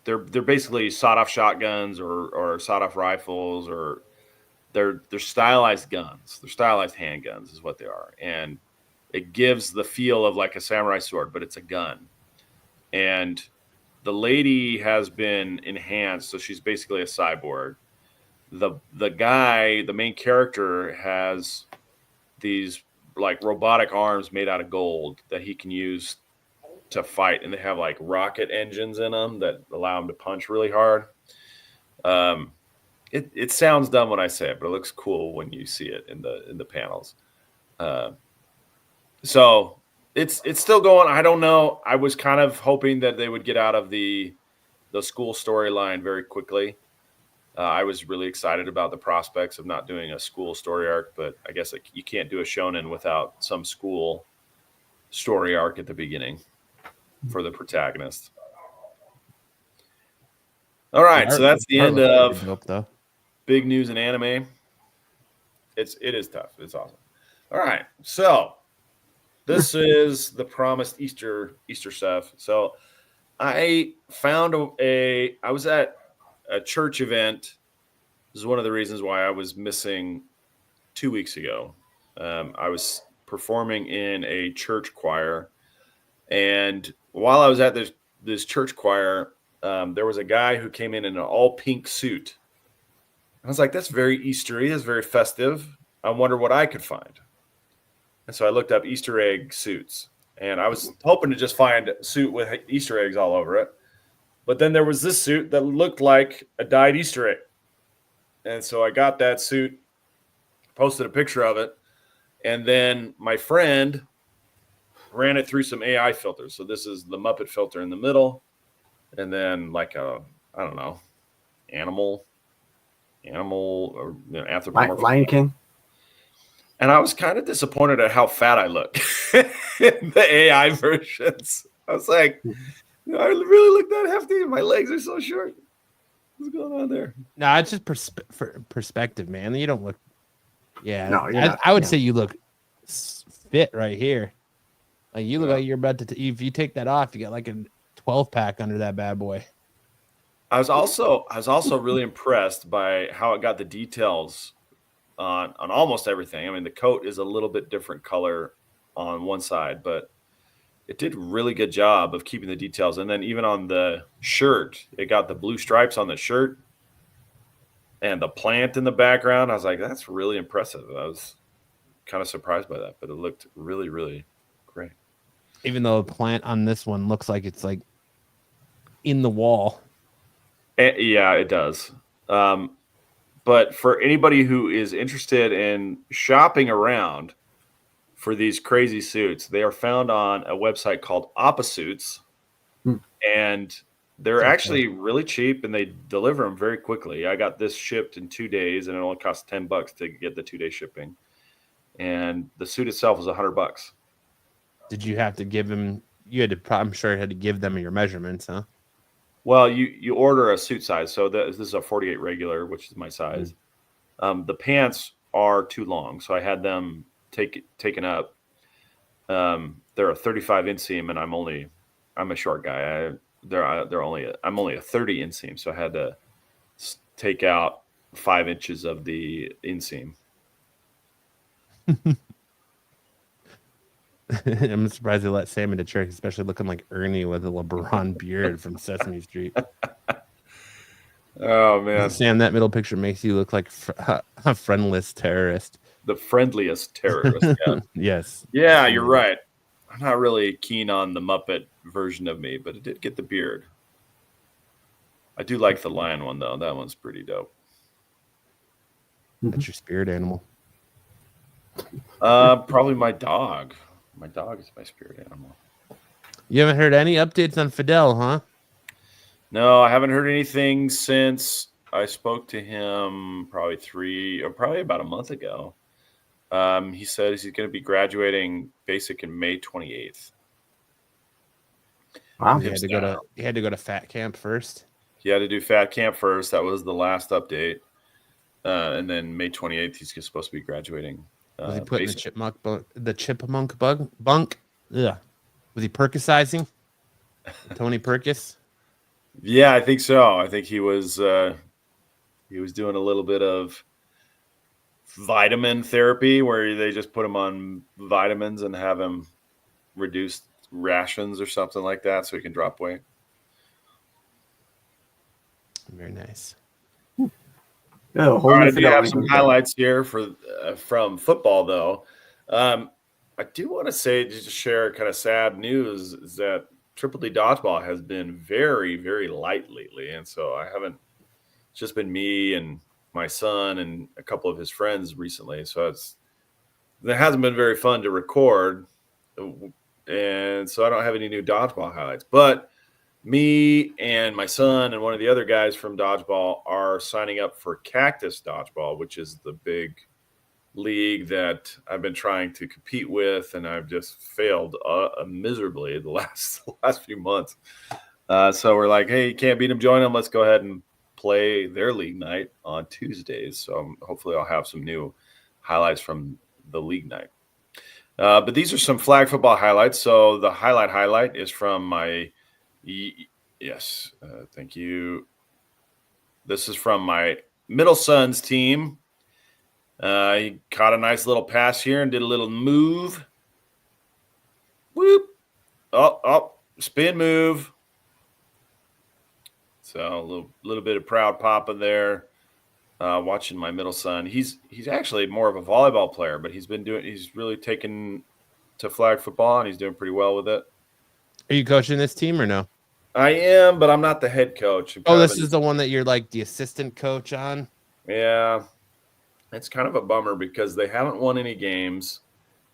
they're basically sawed-off shotguns or sawed-off rifles, or they're stylized guns. They're stylized handguns is what they are, and it gives the feel of like a samurai sword, but it's a gun. And the lady has been enhanced, so she's basically a cyborg. The guy, the main character, has these like robotic arms made out of gold that he can use to fight, and they have like rocket engines in them that allow him to punch really hard. It sounds dumb when I say it, but it looks cool when you see it in the panels. So it's still going. I don't know. I was kind of hoping that they would get out of the school storyline very quickly. I was really excited about the prospects of not doing a school story arc, but I guess you can't do a shonen without some school story arc at the beginning for the protagonist. All right, so that's the end of big news in anime. It is tough. It's awesome. All right, so this is the promised Easter stuff. So I found I was at a church event. This is one of the reasons why I was missing 2 weeks ago. I was performing in a church choir, and while I was at this church choir, there was a guy who came in an all pink suit. I was like, that's very Eastery. That's very festive. I wonder what I could find. And so I looked up Easter egg suits, and I was hoping to just find a suit with Easter eggs all over it. But then there was this suit that looked like a dyed Easter egg. And so I got that suit, posted a picture of it, and then my friend ran it through some AI filters. So this is the Muppet filter in the middle, and then like a, I don't know, animal or anthropomorphic. Lion King. And I was kind of disappointed at how fat I look in the AI versions. I was like, I really look that hefty. My legs are so short. What's going on there? No, it's just perspective, man. You don't look. Yeah, No, you're not. I would Yeah. say you look fit right here. Like you look like you're about to. If you take that off, you got like a 12-pack under that bad boy. I was also really impressed by how it got the details on almost everything. I mean, the coat is a little bit different color on one side, but it did a really good job of keeping the details. And then even on the shirt, it got the blue stripes on the shirt and the plant in the background. I was like, that's really impressive. I was kind of surprised by that, but it looked really, really great. Even though the plant on this one looks like it's like in the wall. Yeah, it does. But for anybody who is interested in shopping around for these crazy suits, they are found on a website called Oppasuits, and they're actually really cheap, and they deliver them very quickly. I got this shipped in 2 days, and it only cost $10 to get the 2-day shipping. And the suit itself was $100. Did you have to give him? You had to. I'm sure you had to give them your measurements, huh? Well, you order a suit size, so this is a 48 regular, which is my size. The pants are too long, so I had them taken up. They're a 35 inseam, and I'm a short guy. I'm only a 30 inseam, so I had to take out 5 inches of the inseam. I'm surprised they let Sam into church, especially looking like Ernie with a LeBron beard from Sesame Street. Oh man, Sam, that middle picture makes you look like a friendless terrorist. the friendliest terrorist. Yeah. Yes. Yeah, you're right. I'm not really keen on the Muppet version of me, but it did get the beard. I do like the lion one though. That one's pretty dope. That's your spirit animal. Probably my dog. My dog is my spirit animal. You haven't heard any updates on Fidel, huh? No, I haven't heard anything since I spoke to him probably about a month ago. He said he's going to be graduating basic in May 28th. Wow. He had to go to fat camp first. He had to do fat camp first. That was the last update. And then May 28th, he's supposed to be graduating. Was he putting the chipmunk bunk? Yeah. Was he percusizing? Tony Perkis? Yeah, I think so. I think he was doing a little bit of vitamin therapy where they just put him on vitamins and have him reduce rations or something like that so he can drop weight. Very nice. Oh, All right, I do have some highlights here from football, though. I do want to say, just to share kind of sad news, is that Triple D Dodgeball has been very, very light lately. And so it's just been me and my son and a couple of his friends recently. So it hasn't been very fun to record. And so I don't have any new Dodgeball highlights. But me and my son and one of the other guys from Dodgeball are signing up for Cactus Dodgeball, which is the big league that I've been trying to compete with, and I've just failed miserably the last few months. So we're like, hey, you can't beat them, join them. Let's go ahead and play their league night on Tuesdays. So hopefully I'll have some new highlights from the league night. But these are some flag football highlights. So the highlight is from my thank you. This is from my middle son's team. He caught a nice little pass here and did a little move. Whoop. Oh, spin move. So a little bit of proud papa there. watching my middle son. He's actually more of a volleyball player, but he's really taken to flag football, and he's doing pretty well with it. Are you coaching this team or no? I am, but I'm not the head coach. This is the one that you're like the assistant coach on? Yeah. It's kind of a bummer because they haven't won any games.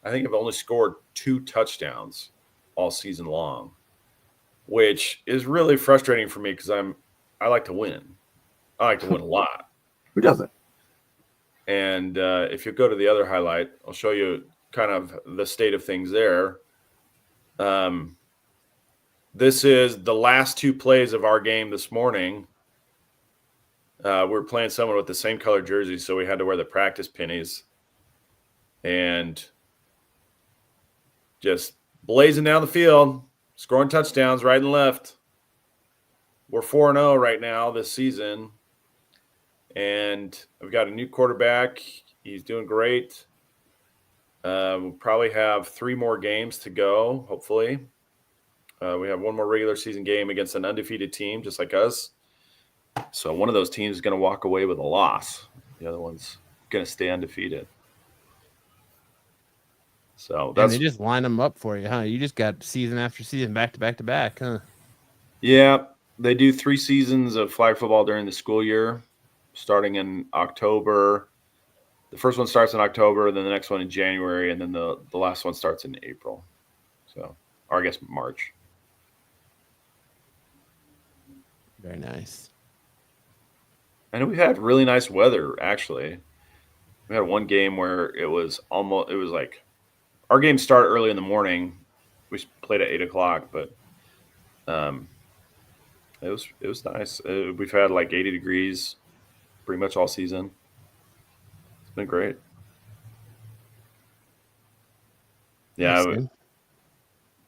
I think they've only scored 2 touchdowns all season long, which is really frustrating for me because I like to win. I like to win a lot. Who doesn't? And if you go to the other highlight, I'll show you kind of the state of things there. This is the last 2 plays of our game this morning. We're playing someone with the same color jersey, so we had to wear the practice pennies. And just blazing down the field, scoring touchdowns right and left. We're 4-0 right now this season. And I've got a new quarterback. He's doing great. We'll probably have 3 more games to go, hopefully. We have 1 more regular season game against an undefeated team, just like us. So one of those teams is going to walk away with a loss. The other one's going to stay undefeated. So And they just line them up for you, huh? You just got season after season, back to back to back, huh? Yeah, they do 3 seasons of flag football during the school year, starting in October. The first one starts in October, then the next one in January, and then the last one starts in April. So, or I guess March. Very nice. And we've had really nice weather, actually. We had one game where it was like our games start early in the morning. We played at 8:00, but it was nice. We've had like 80 degrees pretty much all season. It's been great. Yeah, Nice.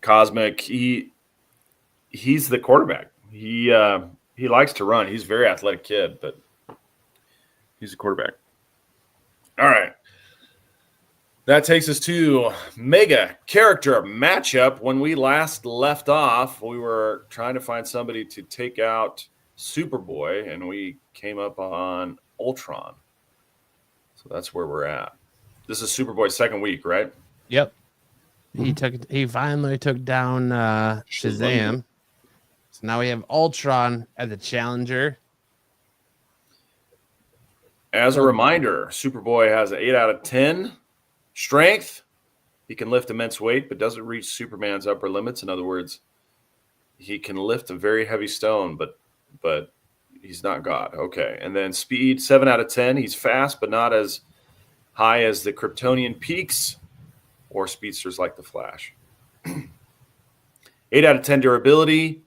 Cosmic. He's the quarterback. He likes to run. He's a very athletic kid, but he's a quarterback. All right. That takes us to mega character matchup. When we last left off, we were trying to find somebody to take out Superboy, and we came up on Ultron. So that's where we're at. This is Superboy's second week, right? Yep. He finally took down Shazam. So now we have Ultron as a challenger. As a reminder, Superboy has an 8 out of 10 strength. He can lift immense weight, but doesn't reach Superman's upper limits. In other words, he can lift a very heavy stone, but he's not God. Okay. And then speed, 7 out of 10. He's fast, but not as high as the Kryptonian peaks or speedsters like the Flash. 8 out of 10 durability.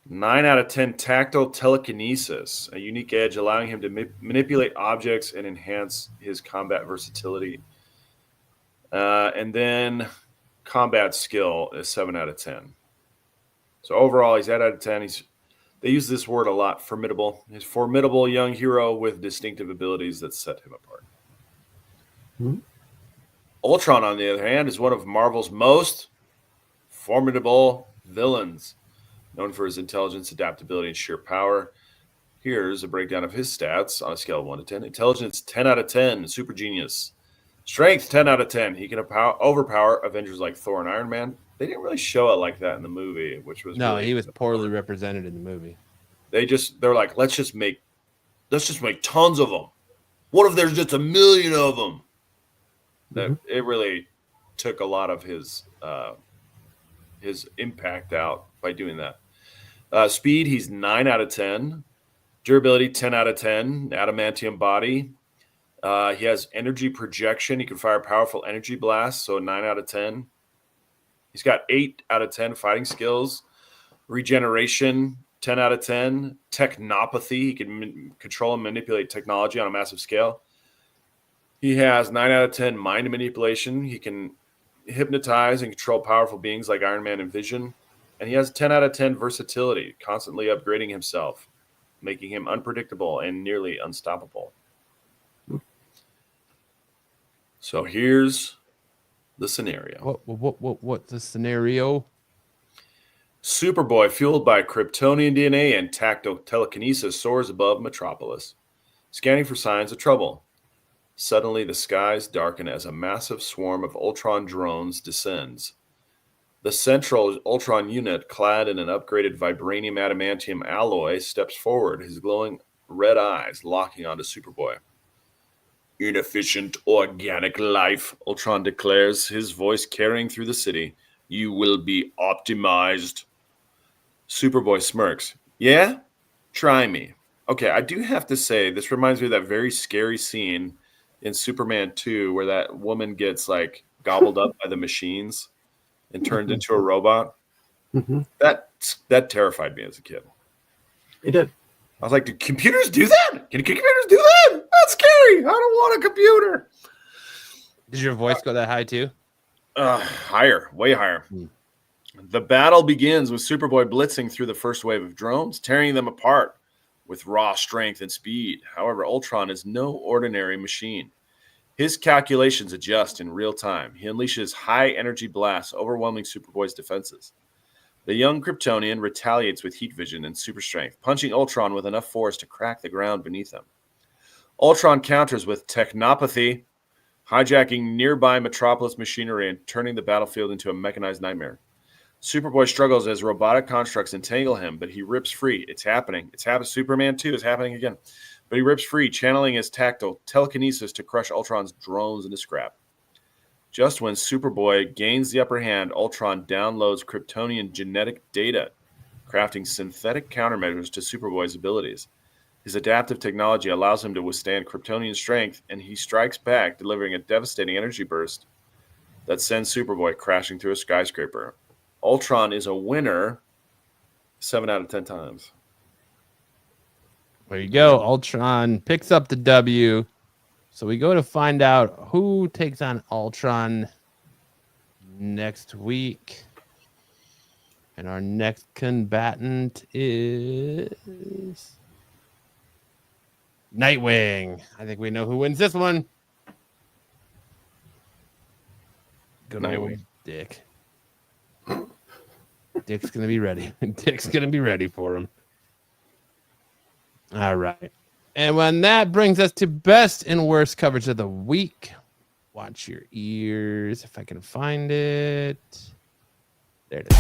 9 out of 10 tactile telekinesis, a unique edge allowing him to manipulate objects and enhance his combat versatility. And then combat skill is 7 out of 10. So overall, he's 8 out of 10. They use this word a lot, formidable. He's a formidable young hero with distinctive abilities that set him apart. Mm-hmm. Ultron, on the other hand, is one of Marvel's most formidable villains. Known for his intelligence, adaptability, and sheer power. Here's a breakdown of his stats on a scale of 1 to 10. Intelligence, 10 out of 10, super genius. Strength, 10 out of 10. He can overpower Avengers like Thor and Iron Man. They didn't really show it like that in the movie, which was he was poorly represented in the movie. They're like, let's just make tons of them. What if there's just 1 million of them? That it really took a lot of his impact out by doing that. Speed, he's 9 out of 10. Durability, 10 out of 10. Adamantium body. He has energy projection. He can fire powerful energy blasts, so 9 out of 10. He's got 8 out of 10 fighting skills. Regeneration, 10 out of 10. Technopathy, he can control and manipulate technology on a massive scale. He has 9 out of 10 mind manipulation. He can hypnotize and control powerful beings like Iron Man and Vision. And he has 10 out of 10 versatility, constantly upgrading himself, making him unpredictable and nearly unstoppable. So here's the scenario. What's the scenario? Superboy, fueled by Kryptonian DNA and tactile telekinesis, soars above Metropolis. scanning for signs of trouble. Suddenly, the skies darken as a massive swarm of Ultron drones descends. The central Ultron unit, clad in an upgraded vibranium adamantium alloy, steps forward, his glowing red eyes locking onto Superboy. Inefficient organic life, Ultron declares, his voice carrying through the city. You will be optimized. Superboy smirks. Yeah? Try me. Okay, I do have to say, this reminds me of that very scary scene in Superman 2 where that woman gets like gobbled up by the machines and turned into a robot. Mm-hmm. That terrified me as a kid. It did. I was like, do computers do that? Can computers do that? That's scary. I don't want a computer. Did your voice go that high too? Higher, way higher. The battle begins with Superboy blitzing through the first wave of drones, tearing them apart with raw strength and speed. However, Ultron is no ordinary machine. His calculations adjust in real time. He unleashes high-energy blasts, overwhelming Superboy's defenses. The young Kryptonian retaliates with heat vision and super strength, punching Ultron with enough force to crack the ground beneath him. Ultron counters with technopathy, hijacking nearby Metropolis machinery and turning the battlefield into a mechanized nightmare. Superboy struggles as robotic constructs entangle him, but he rips free. It's happening. It's happened. Superman 2 is happening again. But he rips free, channeling his tactile telekinesis to crush Ultron's drones into scrap. Just when Superboy gains the upper hand, Ultron downloads Kryptonian genetic data, crafting synthetic countermeasures to Superboy's abilities. His adaptive technology allows him to withstand Kryptonian strength, and he strikes back, delivering a devastating energy burst that sends Superboy crashing through a skyscraper. Ultron is a winner 7 out of 10 times. There you go. Ultron picks up the W. So we go to find out who takes on Ultron next week. And our next combatant is Nightwing. I think we know who wins this one. Good Nightwing. old Dick. Dick's going to be ready. Dick's going to be ready for him. All right. And when that brings us to best and worst coverage of the week, watch your ears if I can find it. There it is.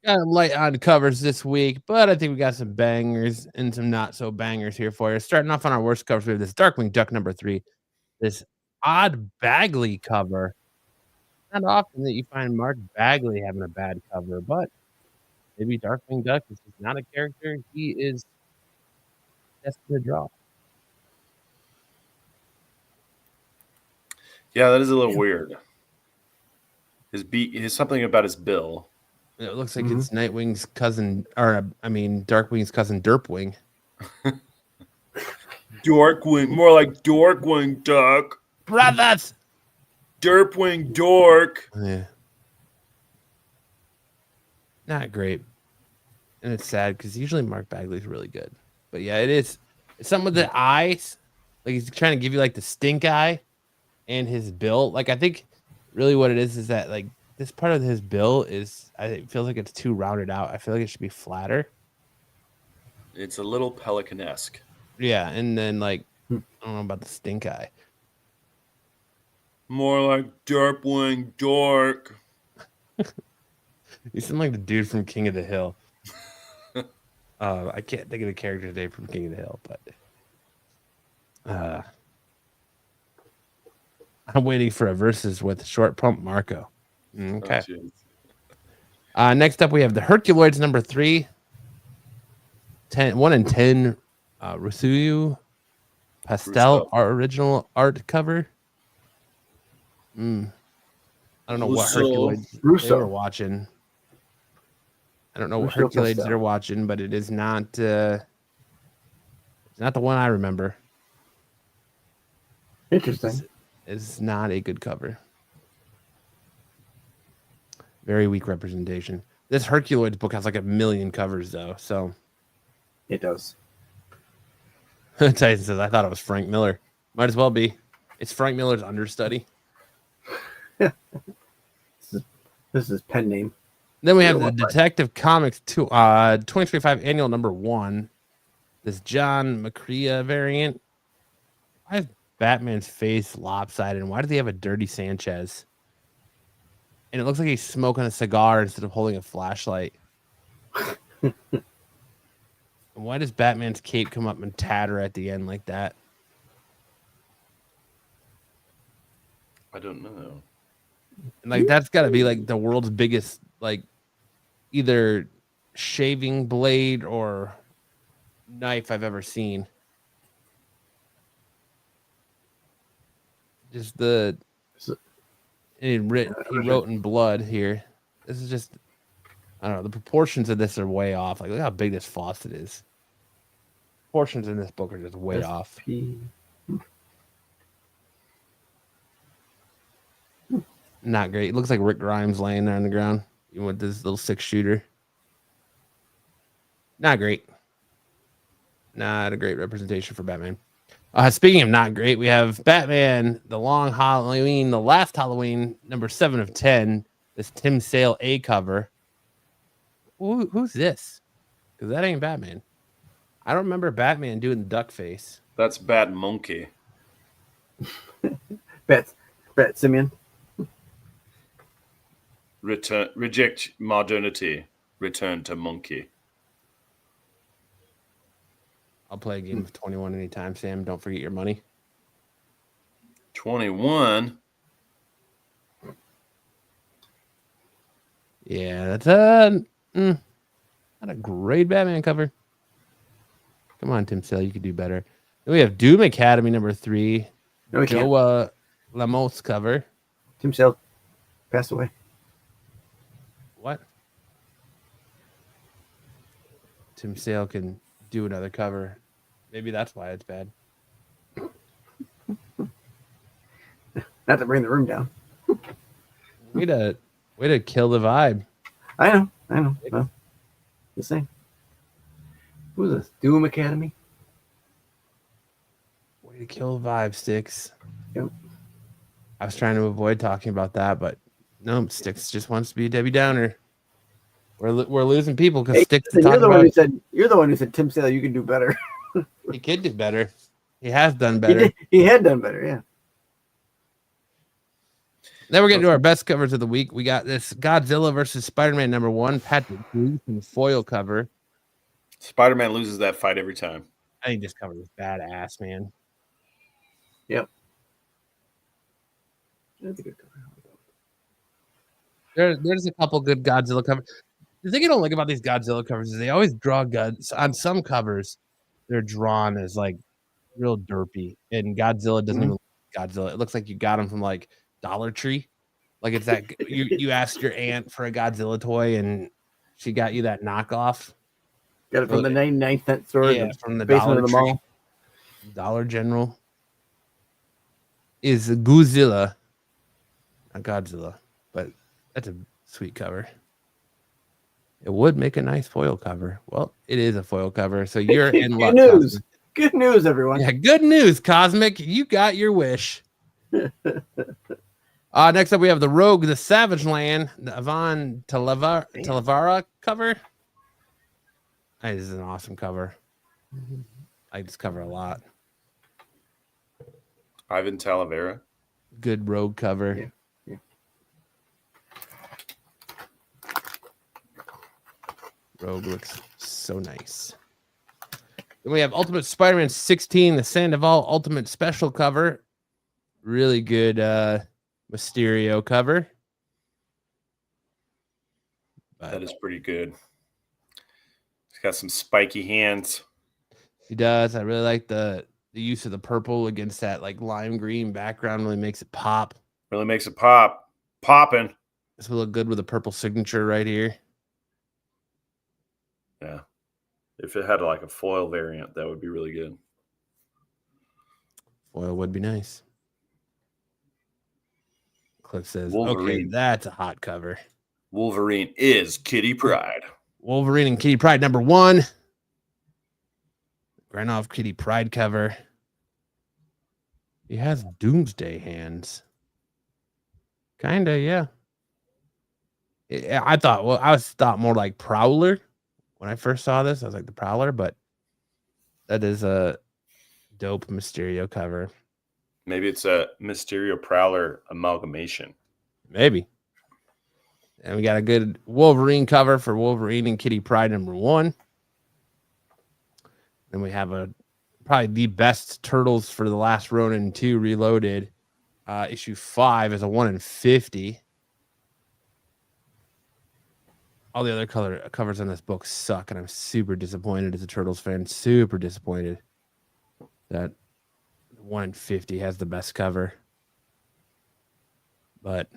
Got a light on covers this week, but I think we got some bangers and some not so bangers here for you. Starting off on our worst covers, we have this Darkwing Duck number 3, this odd Bagley cover. Not often that you find Mark Bagley having a bad cover, but maybe Darkwing Duck is just not a character he is destined to draw. Yeah, that is a little weird. His something about his bill. It looks like it's Nightwing's cousin, or I mean, Darkwing's cousin, Derpwing. Dorkwing, more like Dorkwing Duck. Brothers! Derpwing Dork. Yeah. Not great. And it's sad because usually Mark Bagley's really good. But yeah, it is. It's something with the eyes. Like he's trying to give you like the stink eye and his bill. Like I think really what it is that like this part of his bill is, I feel like it's too rounded out. I feel like it should be flatter. It's a little pelican-esque. Yeah, and then like I don't know about the stink eye. More like Derpwing Dork. You sound like the dude from King of the Hill. I can't think of the character today from King of the Hill, but I'm waiting for a versus with Short Pump Marco. Okay. Next up, we have the Herculoids number 3. 1 in 10 Rusuyu pastel original art cover. I don't know what Herculoids they were watching. I don't know what Herculoids they're watching, but it is not it's not the one I remember. Interesting. It's not a good cover. Very weak representation. This Herculoids book has like 1 million covers though, so it does. Tyson says, I thought it was Frank Miller. Might as well be. It's Frank Miller's understudy. This is pen name. Then we have the Detective Comics 2025 annual number 1. This John McCrea variant. Why is Batman's face lopsided? And why does he have a dirty Sanchez? And it looks like he's smoking a cigar instead of holding a flashlight. And why does Batman's cape come up and tatter at the end like that? I don't know. And like that's got to be like the world's biggest, like either shaving blade or knife I've ever seen. Just the he wrote in blood here. This is just, I don't know. The proportions of this are way off. Like look how big this faucet is. Proportions in this book are just way off. Not great. It looks like Rick Grimes laying there on the ground, even with this little 6-shooter. Not great. Not a great representation for Batman. Speaking of not great, we have Batman, the Long Halloween, the last Halloween, number 7 of 10. This Tim Sale A cover. Who's this? Because that ain't Batman. I don't remember Batman doing the duck face. That's Bat Monkey. Bat Simeon. Reject modernity. Return to monkey. I'll play a game of 21 anytime, Sam. Don't forget your money. 21. Yeah, that's not a great Batman cover. Come on, Tim Sale, you could do better. Then we have Doom Academy number 3. No, we can't. Joe Lamos cover. Tim Sale passed away. What? Tim Sale can do another cover. Maybe that's why it's bad. Not to bring the room down. Way to kill the vibe. I know. Well, the same. Who's this? Doom Academy? Way to kill the vibe, Sticks. Yep. I was trying to avoid talking about that, but no, Sticks just wants to be a Debbie Downer. We're losing people because Sticks. You're the one who said Tim Sale, you can do better. He could do better. He has done better. He had done better, yeah. Then we're getting to our best covers of the week. We got this Godzilla versus Spider-Man number 1, Patrick Gleason foil cover. Spider-Man loses that fight every time. I think this cover is badass, man. Yep. That's a good cover. There's a couple good Godzilla covers. The thing I don't like about these Godzilla covers is they always draw guns. On some covers, they're drawn as like real derpy, and Godzilla doesn't even look like Godzilla. It looks like you got them from like Dollar Tree. Like it's that you asked your aunt for a Godzilla toy, and she got you that knockoff. Got it from the 99-cent store. Yeah, from the basement Dollar of the mall. Dollar General. Is Godzilla, not Godzilla, but that's a sweet cover. It would make a nice foil cover. Well, it is a foil cover, so you're in luck. Good news. Cosmic. Good news, everyone. Yeah, good news, Cosmic. You got your wish. Next up, we have the Rogue, the Savage Land, the Ivan Talavera cover. This is an awesome cover. I like this cover a lot. Ivan Talavera. Good Rogue cover. Yeah. Rogue looks so nice. Then we have Ultimate Spider-Man 16, the Sandoval Ultimate Special cover. Really good Mysterio cover. That is pretty good. He's got some spiky hands. He does. I really like the use of the purple against that like lime green background. Really makes it pop. Really makes it pop. Popping. This will look good with a purple signature right here. Yeah. If it had like a foil variant, that would be really good. Foil would be nice. Cliff says, Wolverine. okay, that's a hot cover. Wolverine is Kitty Pryde. Wolverine and Kitty Pryde number 1. Granoff Kitty Pryde cover. He has Doomsday hands. Kinda, yeah. I thought more like Prowler when I first saw this. I was like the Prowler, but that is a dope Mysterio cover. Maybe it's a Mysterio Prowler amalgamation. Maybe. And we got a good Wolverine cover for Wolverine and Kitty Pryde #1. Then we have probably the best Turtles for the Last Ronin 2 Reloaded. Issue 5 is a 1 in 50. All the other covers on this book suck, and I'm super disappointed as a Turtles fan. Super disappointed that 1 in 50 has the best cover. But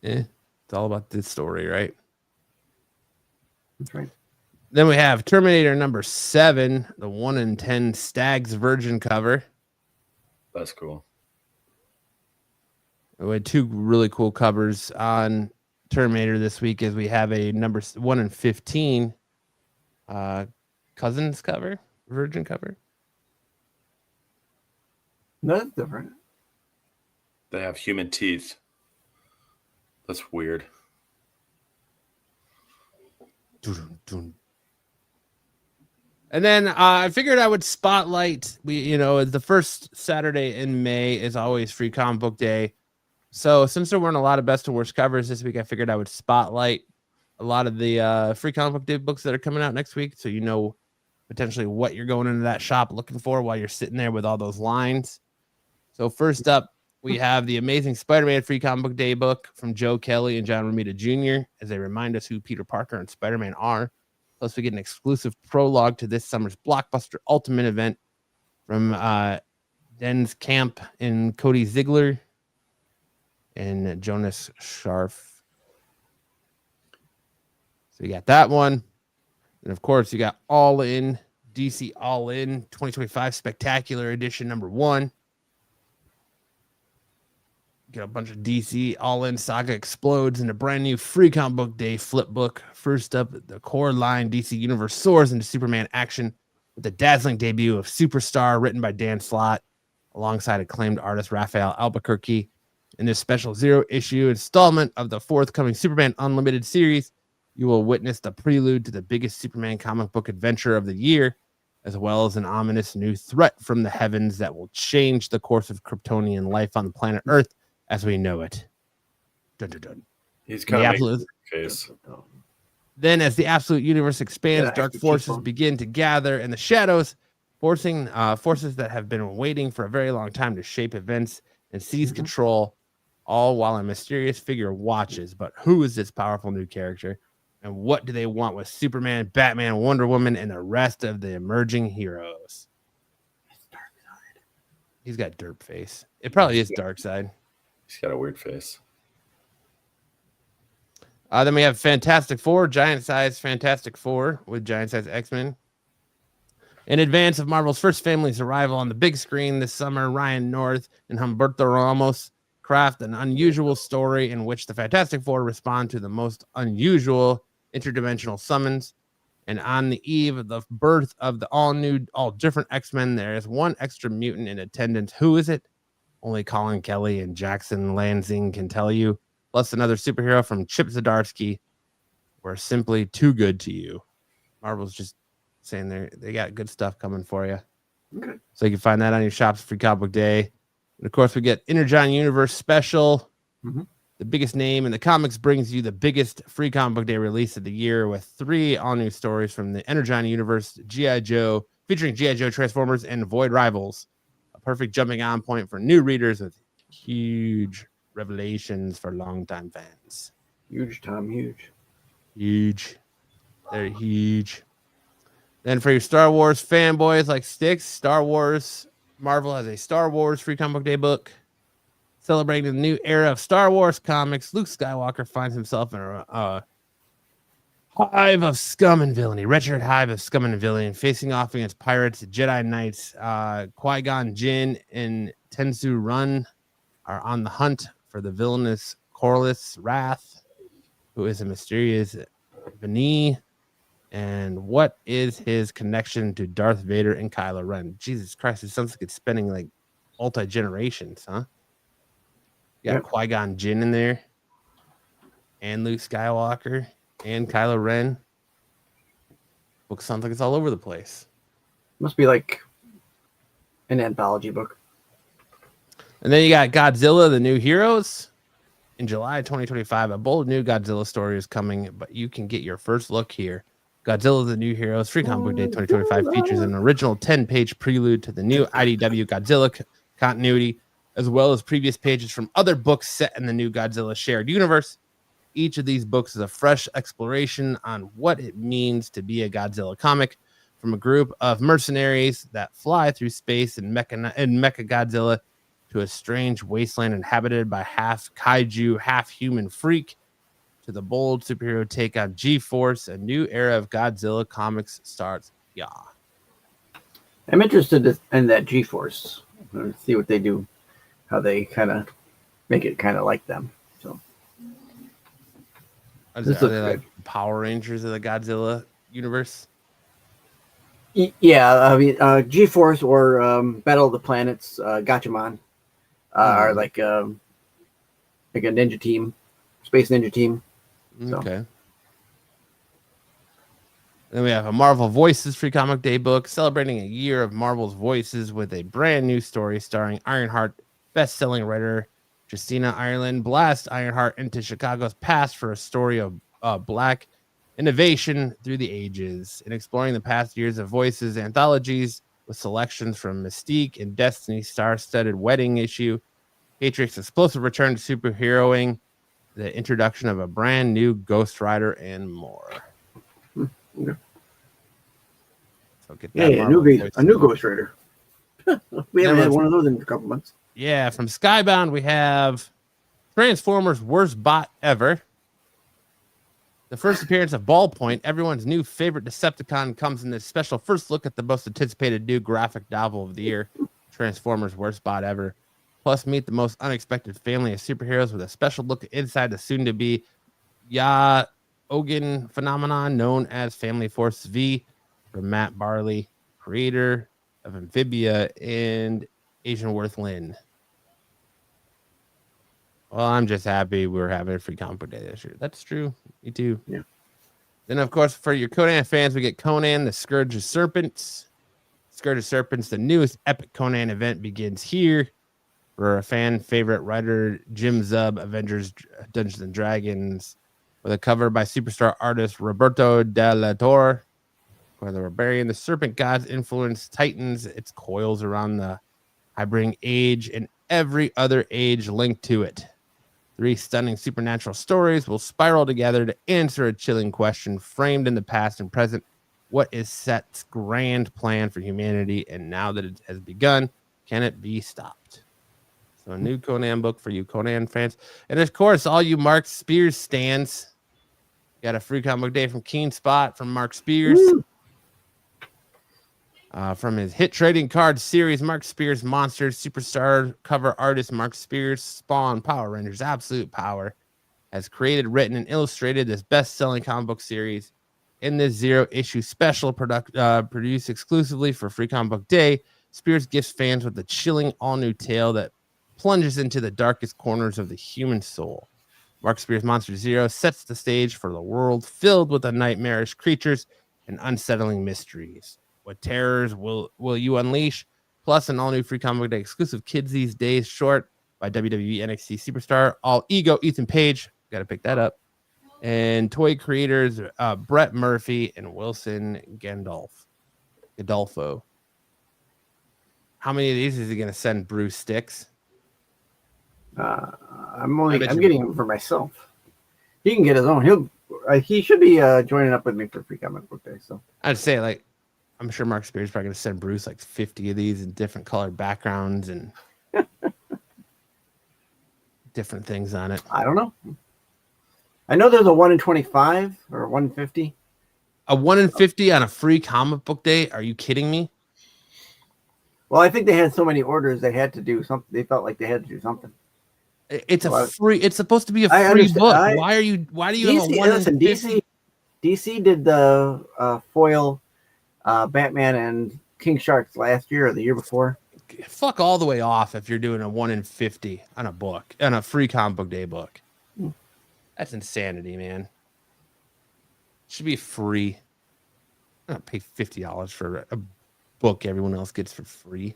it's all about this story, right? That's right. Then we have Terminator #7, the 1 in 10 Stags Virgin cover. That's cool. We had 2 really cool covers on Terminator this week, as we have a 1 in 15 Cousins cover, Virgin cover. No, that's different. They have human teeth. That's weird. And then I figured I would spotlight. The first Saturday in May is always Free Comic Book Day. So since there weren't a lot of best and worst covers this week, I figured I would spotlight a lot of the Free Comic Book Day books that are coming out next week, so you know potentially what you're going into that shop looking for while you're sitting there with all those lines. So first up, we have the Amazing Spider-Man Free Comic Book Day book from Joe Kelly and John Romita Jr. as they remind us who Peter Parker and Spider-Man are. Plus, we get an exclusive prologue to this summer's blockbuster Ultimate event from Den's Camp and Cody Ziegler and Jonas Scharf. So you got that one. And of course, you got All In, DC All In 2025 Spectacular Edition #1. Get a bunch of DC All In Saga explodes in a brand new Free Comic Book Day flip book. First up, the core line DC Universe soars into Superman action with the dazzling debut of Superstar, written by Dan Slott, alongside acclaimed artist Raphael Albuquerque. In this special 0-issue installment of the forthcoming Superman Unlimited series, you will witness the prelude to the biggest Superman comic book adventure of the year, as well as an ominous new threat from the heavens that will change the course of Kryptonian life on the planet Earth as we know it. Dun, dun, dun. He's kind of making a face. Then, as the absolute universe expands, Yeah, dark extra forces cheap begin to gather in the shadows, forcing forces that have been waiting for a very long time to shape events and seize control, all while a mysterious figure watches. But who is this powerful new character? And what do they want with Superman, Batman, Wonder Woman, and the rest of the emerging heroes? He's got derp face. It probably is Darkseid. He's got a weird face. Then we have Fantastic Four, Giant Size Fantastic Four with Giant Size X-Men. In advance of Marvel's first family's arrival on the big screen this summer, Ryan North and Humberto Ramos craft an unusual story in which the Fantastic Four respond to the most unusual interdimensional summons. And on the eve of the birth of the all-new, all-different X-Men, there is one extra mutant in attendance. Who is it? Only Colin Kelly and Jackson Lansing can tell you. Plus another superhero from Chip Zdarsky. We're simply too good to you. Marvel's just saying they got good stuff coming for you. Okay. So you can find that on your shop's Free Comic Book Day. And of course, we get Energon Universe Special. Mhm. The biggest name in the comics brings you the biggest Free Comic Book Day release of the year with 3 all-new stories from the Energon Universe, G.I. Joe, featuring G.I. Joe Transformers and Void Rivals. A perfect jumping on point for new readers with huge revelations for longtime fans. Huge, Tom, huge. Huge. They're huge. Then for your Star Wars fanboys like Sticks, Marvel has a Star Wars Free Comic Book Day book. Celebrating the new era of Star Wars comics, Luke Skywalker finds himself in a hive of scum and villainy. Wretched hive of scum and villainy, facing off against pirates, Jedi Knights. Qui-Gon Jinn and Tensu Run are on the hunt for the villainous Corliss Wrath, who is a mysterious Bene. And what is his connection to Darth Vader and Kylo Ren? Jesus Christ, it sounds like it's spending like multi-generations, huh? You got Qui-Gon Jinn in there. and Luke Skywalker and Kylo Ren. Book sounds like it's all over the place. Must be like an anthology book. And then you got Godzilla, the New Heroes. In July 2025, a bold new Godzilla story is coming, but you can get your first look here. Godzilla, the New Heroes, Free Comic Book Day 2025 features an original 10-page prelude to the new IDW Godzilla continuity, as well as previous pages from other books set in the new Godzilla shared universe. Each of these books is a fresh exploration on what it means to be a Godzilla comic, from a group of mercenaries that fly through space and Mecha Godzilla to a strange wasteland inhabited by half kaiju, half human freak, to the bold superhero take on G-Force. A new era of Godzilla comics starts. Yeah. I'm interested in that G-Force. See what they do, how they kind of make it kind of like them. So, Are This they looks like Power Rangers of the Godzilla universe? yeah, I mean, G-Force or Battle of the Planets, Gatchaman are like a ninja team, space ninja team. So. Okay. Then we have a Marvel Voices Free Comic Day book celebrating a year of Marvel's voices with a brand new story starring Ironheart best-selling writer Justina Ireland blast Ironheart into Chicago's past for a story of Black innovation through the ages, and exploring the past years of Voices anthologies with selections from Mystique and Destiny star-studded wedding issue, Patriot's explosive return to superheroing, the introduction of a brand new Ghost Rider, and more. Okay. So get Yeah, that Marvel a new Voices. Ghost Rider. We haven't had one of those in a couple months. Yeah, from Skybound, we have Transformers' worst bot ever. The first appearance of Ballpoint, everyone's new favorite Decepticon, comes in this special first look at the most anticipated new graphic novel of the year, Transformers' worst bot ever. Plus, meet the most unexpected family of superheroes with a special look inside the soon-to-be Ogan phenomenon known as Family Force V, from Matt Barley, creator of Amphibia and Asian Worth Lin. Well, I'm just happy we're having a Free Comic Book Day this year. That's true. Me too. Yeah. Then, of course, for your Conan fans, we get Conan, the Scourge of Serpents. Scourge of Serpents, the newest epic Conan event, begins here. For a fan favorite writer, Jim Zub, Avengers Dungeons and Dragons, with a cover by superstar artist Roberto de la Torre. Where the barbarian, the serpent gods influence titans its coils around the Hybrid age and every other age linked to it. 3 stunning supernatural stories will spiral together to answer a chilling question framed in the past and present. What is Set's grand plan for humanity? And now that it has begun, can it be stopped? So a new Conan book for you Conan fans. And of course, all you Mark Spears stands. Got a Free Comic Book Day from Keen Spot from Mark Spears. From his hit trading card series, Mark Spears Monsters, superstar cover artist Mark Spears, Spawn, Power Rangers, Absolute Power, has created, written, and illustrated this best-selling comic book series. In this 0-issue special produced exclusively for Free Comic Book Day, Spears gifts fans with a chilling all-new tale that plunges into the darkest corners of the human soul. Mark Spears' Monster Zero sets the stage for the world filled with nightmarish creatures and unsettling mysteries. What terrors will you unleash? Plus, an all-new Free Comic Book Day exclusive Kids These Days short by WWE NXT superstar All Ego Ethan Page. Got to pick that up. And toy creators Brett Murphy and Wilson Gandolfo. How many of these is he going to send Bruce Sticks? I'm getting him for myself. He can get his own. He should be joining up with me for Free Comic Book Day. So I'd say, like, I'm sure Mark Spears is probably going to send Bruce like 50 of these in different colored backgrounds and different things on it. I don't know. I know there's a 1 in 25 or 1 in 50. A 1 in 50 on a Free Comic Book Day? Are you kidding me? Well, I think they had so many orders they had to do something. They felt like they had to do something. It's it's supposed to be a free book. Why do you have a 1 in 50? DC did the foil Batman and King Sharks last year or the year before. Fuck all the way off if you're doing a 1 in 50 on a book, on a Free Comic Book Day book. That's insanity, man. Should be free. I'm not pay $50 for a book everyone else gets for free.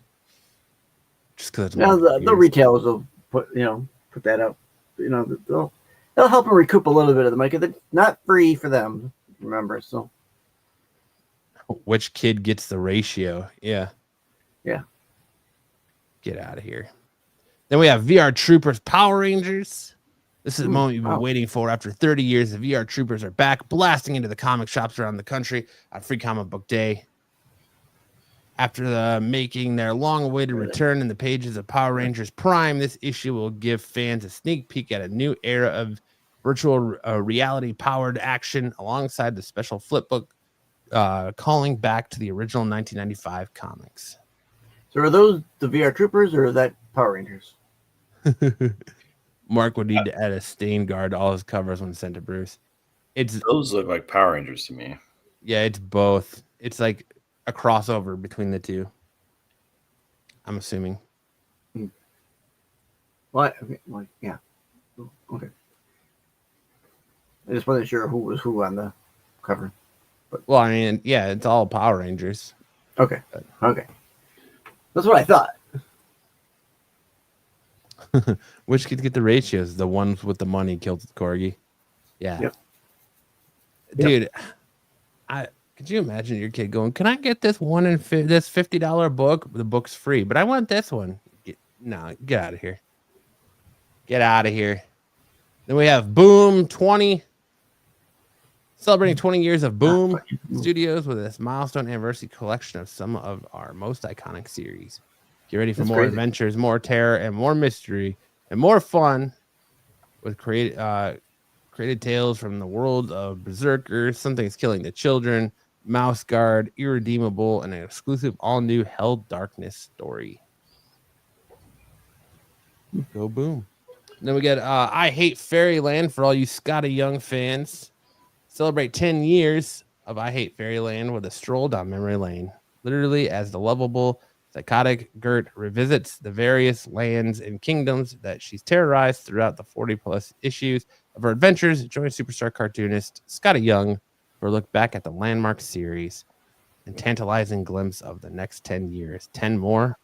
Just because it's Now more the retailers will put that up. They'll help them recoup a little bit of the money. It's not free for them. Remember, so which kid gets the ratio? Yeah. Get out of here. Then we have VR Troopers Power Rangers. This is the moment you've been waiting for. After 30 years, the VR Troopers are back, blasting into the comic shops around the country on Free Comic Book Day. After making their long-awaited return in the pages of Power Rangers Prime, this issue will give fans a sneak peek at a new era of virtual reality-powered action alongside the special flipbook calling back to the original 1995 comics. So are those the VR Troopers or is that Power Rangers? Mark would need to add a stain guard to all his covers when sent to Bruce. Those look like Power Rangers to me. Yeah, it's both. It's like a crossover between the two. I'm assuming. What? Yeah. Okay. I just wasn't sure who was who on the cover. Well, I mean, yeah, it's all Power Rangers. Okay. That's what I thought. Which kids get the ratios? The ones with the money killed Corgi. Yeah. Yep. Dude, could you imagine your kid going, "Can I get this this $50 book? The book's free, but I want this one." Get out of here. Get out of here. Then we have Boom 20. Celebrating 20 years of Boom Studios with this milestone anniversary collection of some of our most iconic series. Get ready for more adventures, more terror, and more mystery, and more fun with created tales from the world of Berserkers, Something's Killing the Children, Mouse Guard, Irredeemable, and an exclusive all-new Hell Darkness story. Go Boom. And then we get I Hate Fairyland for all you Scotty Young fans. Celebrate 10 years of I Hate Fairyland with a stroll down memory lane. Literally, as the lovable, psychotic Gert revisits the various lands and kingdoms that she's terrorized throughout the 40-plus issues of her adventures, join superstar cartoonist Scotty Young for a look back at the landmark series and tantalizing glimpse of the next 10 years. 10 more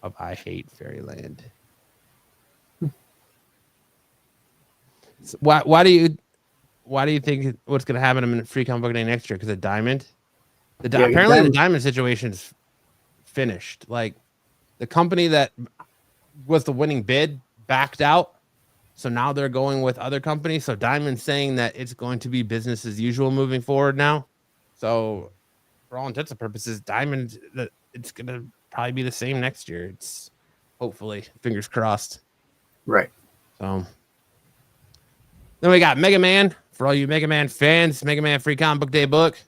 of I Hate Fairyland. So why do you think what's going to happen in Free Comic Book Day next year? Because of Diamond? Apparently the Diamond situation is finished. Like, the company that was the winning bid backed out. So now they're going with other companies. So Diamond's saying that it's going to be business as usual moving forward now. So for all intents and purposes, Diamond, it's going to probably be the same next year. It's hopefully, fingers crossed. Right. So then we got Mega Man. For all you Mega Man fans, Mega Man Free Comic Book Day book.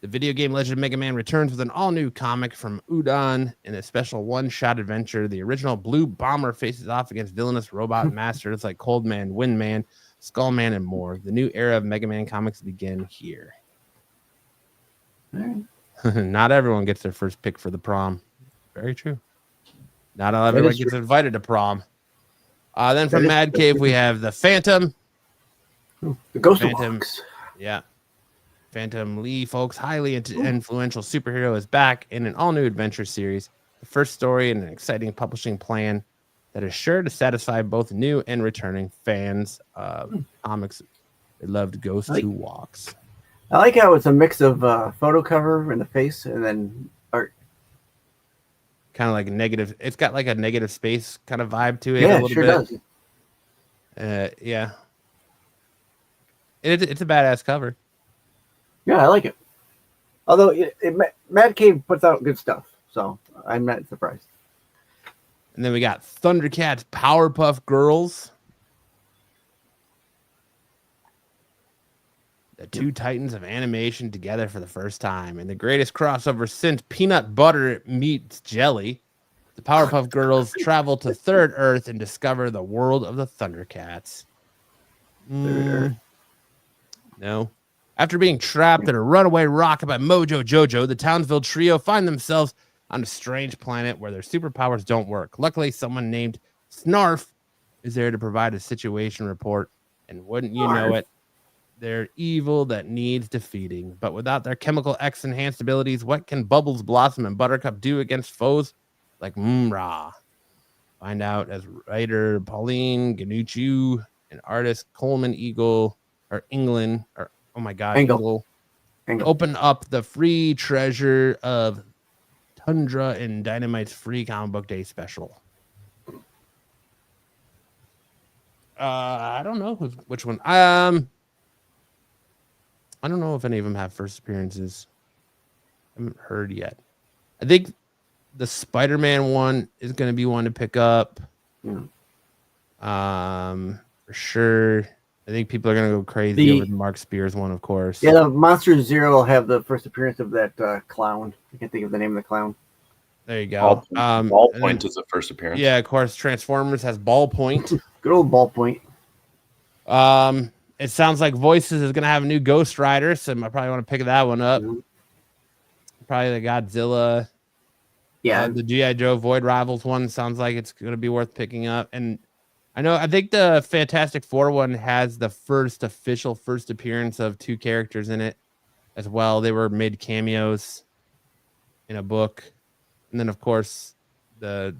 The video game Legend of Mega Man returns with an all-new comic from Udon in a special one-shot adventure. The original Blue Bomber faces off against villainous robot masters like Cold Man, Wind Man, Skull Man, and more. The new era of Mega Man comics begin here. Not everyone gets their first pick for the prom. Very true. Not everyone gets invited to prom. Then from Mad Cave, we have the Phantom. The Ghost Phantom. Box. Yeah. Phantom Lee, folks, highly influential superhero, is back in an all-new adventure series. The first story in an exciting publishing plan that is sure to satisfy both new and returning fans of comics. They loved Ghost Who Walks. I like how it's a mix of photo cover in the face and then art. Kind of like negative. It's got like a negative space kind of vibe to it. Yeah, a it little sure bit. does. Yeah. It's a badass cover. Yeah, I like it. Although Mad Cave puts out good stuff, so I'm not surprised. And then we got Thundercats Powerpuff Girls. The two titans of animation together for the first time. And the greatest crossover since peanut butter meets jelly. The Powerpuff Girls travel to Third Earth and discover the world of the Thundercats. No. After being trapped in a runaway rocket by Mojo Jojo, the Townsville trio find themselves on a strange planet where their superpowers don't work. Luckily, someone named Snarf is there to provide a situation report And wouldn't you know it, they're evil that needs defeating. But without their chemical X enhanced abilities, what can Bubbles, Blossom, and Buttercup do against foes like Mumra? Find out as writer Pauline Ganucci and artist Coleman England, Engel. open up the free treasure of Tundra and Dynamite's free comic book day special. I don't know which one. I don't know if any of them have first appearances. I haven't heard yet. I think the Spider-Man one is going to be one to pick up. For sure. I think people are going to go crazy over the Mark Spears one, of course. Yeah, the Monster Zero will have the first appearance of that clown. I can't think of the name of the clown. There you go. Ballpoint is the first appearance. Yeah, of course. Transformers has Ballpoint. Good old Ballpoint. It sounds like Voices is going to have a new Ghost Rider, so I probably want to pick that one up. Probably the Godzilla. Yeah. The G.I. Joe Void Rivals one sounds like it's going to be worth picking up. And I think the Fantastic Four one has the first official first appearance of two characters in it as well. They were mid cameos in a book. And then, of course, the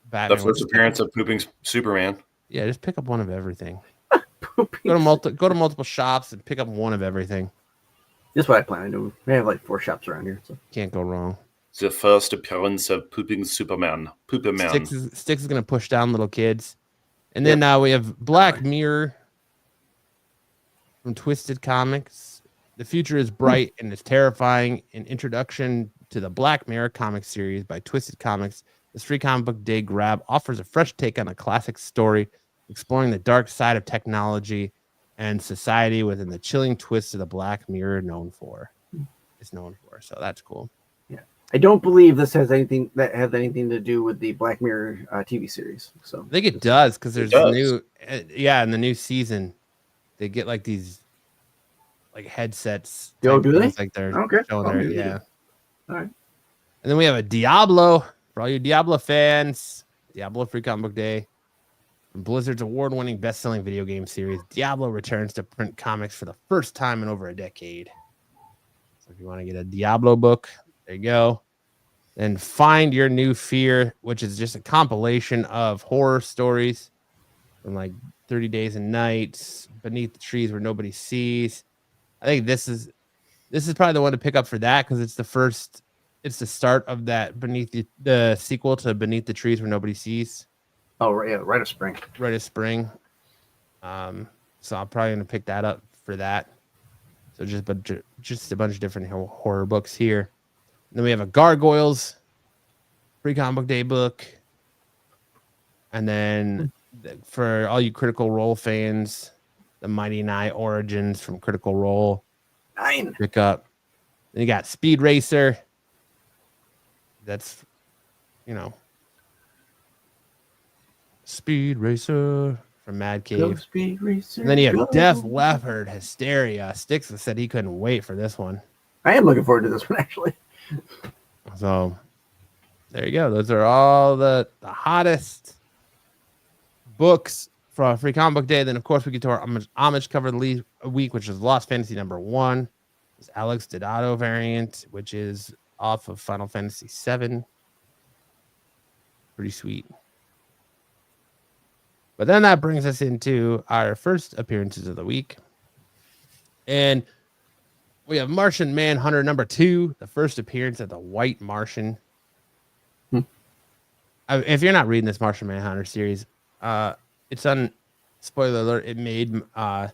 Batman. The first appearance of Pooping Superman. Yeah, just pick up one of everything. Go to multiple shops and pick up one of everything. That's what I plan on doing. We have like 4 shops around here. So. Can't go wrong. The first appearance of Pooping Superman. Sticks is going to push down little kids. And then we have Black Mirror from Twisted Comics. The future is bright and it's terrifying. An introduction to the Black Mirror comic series by Twisted Comics. This free comic book day grab offers a fresh take on a classic story, exploring the dark side of technology and society within the chilling twists of the Black Mirror known for. So that's cool. Yeah, I don't believe this has anything to do with the Black Mirror TV series. So I think it does because there's a new, in the new season, they get like these like headsets. Oh, do they? Like they're showing their, All right. And then we have a Diablo for all you Diablo fans. Diablo Free Comic Book Day. From Blizzard's award-winning best-selling video game series, Diablo returns to print comics for the first time in over a decade. So if you want to get a Diablo book, there you go. Then Find Your New Fear, which is just a compilation of horror stories from like 30 Days and Nights, Beneath the Trees Where Nobody Sees. I think this is probably the one to pick up for that because it's the start of that the sequel to Beneath the Trees Where Nobody Sees. Oh, right, yeah, Rite of Spring. Rite of Spring. So I'm probably gonna pick that up for that. So just a bunch of different horror books here. And then we have a Gargoyles free comic book day book. And then for all you Critical Role fans, the Mighty Nine Origins from Critical Role. 9. Pick up. Then you got Speed Racer. That's Speed Racer from Mad Cave. Go Speed Racer. And then you have Def Leppard Hysteria. Sticks said he couldn't wait for this one. I am looking forward to this one, actually. So there you go. Those are all the hottest books for Free Comic Book Day. Then, of course, we get to our homage cover of the week, which is Lost Fantasy #1. It's Alex Dodado variant, which is off of Final Fantasy VII. Pretty sweet. But then that brings us into our first appearances of the week. And we have Martian Manhunter #2, the first appearance of the White Martian. If you're not reading this Martian Manhunter series, it's on, spoiler alert, it made my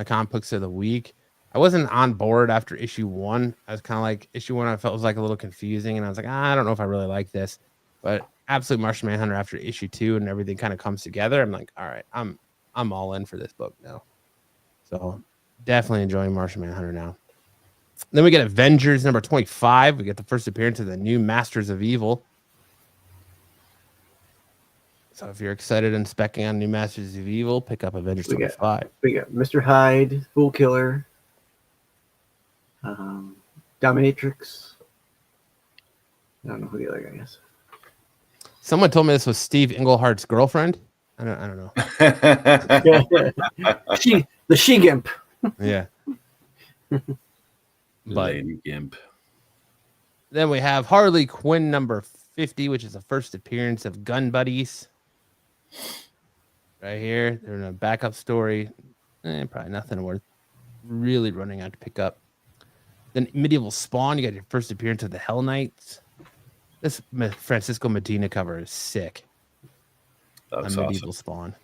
comic books of the week. I wasn't on board after issue 1. I was kind of like, issue 1, I felt was like a little confusing. And I was like, I don't know if I really like this. But absolute Martian Manhunter after issue 2 and everything kind of comes together. I'm like, all right, I'm all in for this book now. So definitely enjoying Martian Manhunter now. Then we get Avengers #25. We get the first appearance of the new Masters of Evil. So if you're excited and specking on new Masters of Evil, pick up Avengers 25. We got Mr. Hyde, Fool Killer, Dominatrix. I don't know who the other guy is. Someone told me this was Steve Englehart's girlfriend. I don't know. The she gimp. Yeah. But Lady Gimp. then we have Harley Quinn number 50, which is the first appearance of Gun Buddies. Right here. They're in a backup story. Probably nothing worth really running out to pick up. Then Medieval Spawn, you got your first appearance of the Hell Knights. This Francisco Medina cover is sick. That was Medieval awesome. Spawn.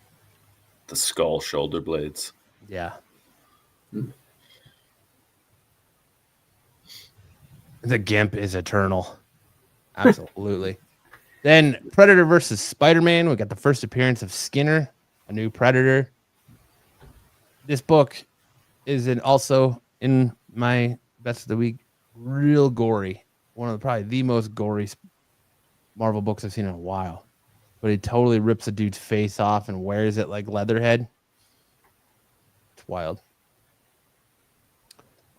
The skull shoulder blades. Yeah. The Gimp is eternal. Absolutely. Then Predator versus Spider-Man. We got the first appearance of Skinner, a new Predator. This book is also in my best of the week. Real gory. One of probably the most gory Marvel books I've seen in a while. But he totally rips a dude's face off and wears it like Leatherhead. It's wild.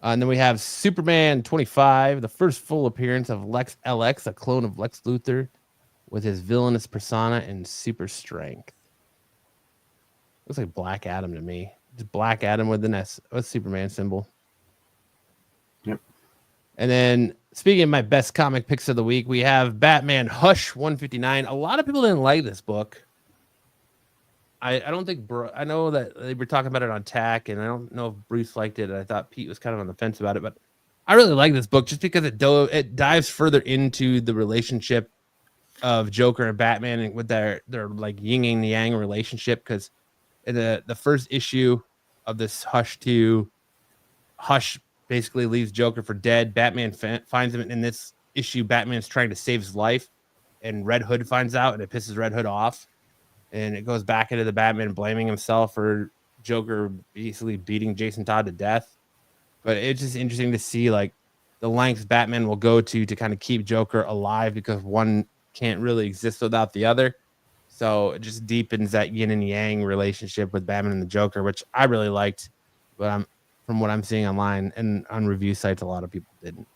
And then we have Superman 25, the first full appearance of Lex LX, a clone of Lex Luthor, with his villainous persona and super strength. Looks like Black Adam to me. Just Black Adam with a Superman symbol. Yep. And then, speaking of my best comic picks of the week, we have Batman Hush 159. A lot of people didn't like this book. I don't think I know that they were talking about it on TAC, and I don't know if Bruce liked it. I thought Pete was kind of on the fence about it, but I really like this book just because it dives further into the relationship of Joker and Batman and with their like yin and yang relationship. Because in the first issue of this Hush 2, Hush basically leaves Joker for dead. Batman finds him in this issue. Batman's trying to save his life, and Red Hood finds out, and it pisses Red Hood off. And it goes back into the Batman blaming himself for Joker basically beating Jason Todd to death. But it's just interesting to see like the lengths Batman will go to kind of keep Joker alive, because one can't really exist without the other. So it just deepens that yin and yang relationship with Batman and the Joker, which I really liked. But from what I'm seeing online and on review sites, a lot of people didn't.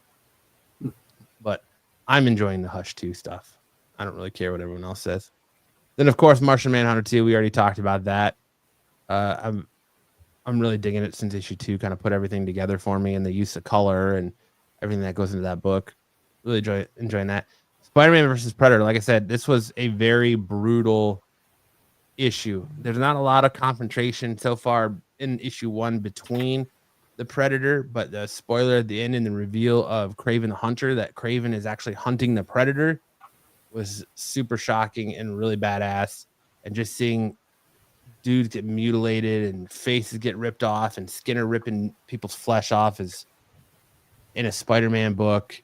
But I'm enjoying the Hush 2 stuff. I don't really care what everyone else says. Then, of course, Martian Manhunter 2. We already talked about that. I'm really digging it since issue 2 kind of put everything together for me, and the use of color and everything that goes into that book. Really enjoying that. Spider-Man versus Predator. Like I said, this was a very brutal issue. There's not a lot of confrontation so far in issue 1 between the Predator, but the spoiler at the end and the reveal of Kraven the Hunter, that Kraven is actually hunting the Predator, was super shocking and really badass. And just seeing dudes get mutilated and faces get ripped off and Skinner ripping people's flesh off is in a Spider-Man book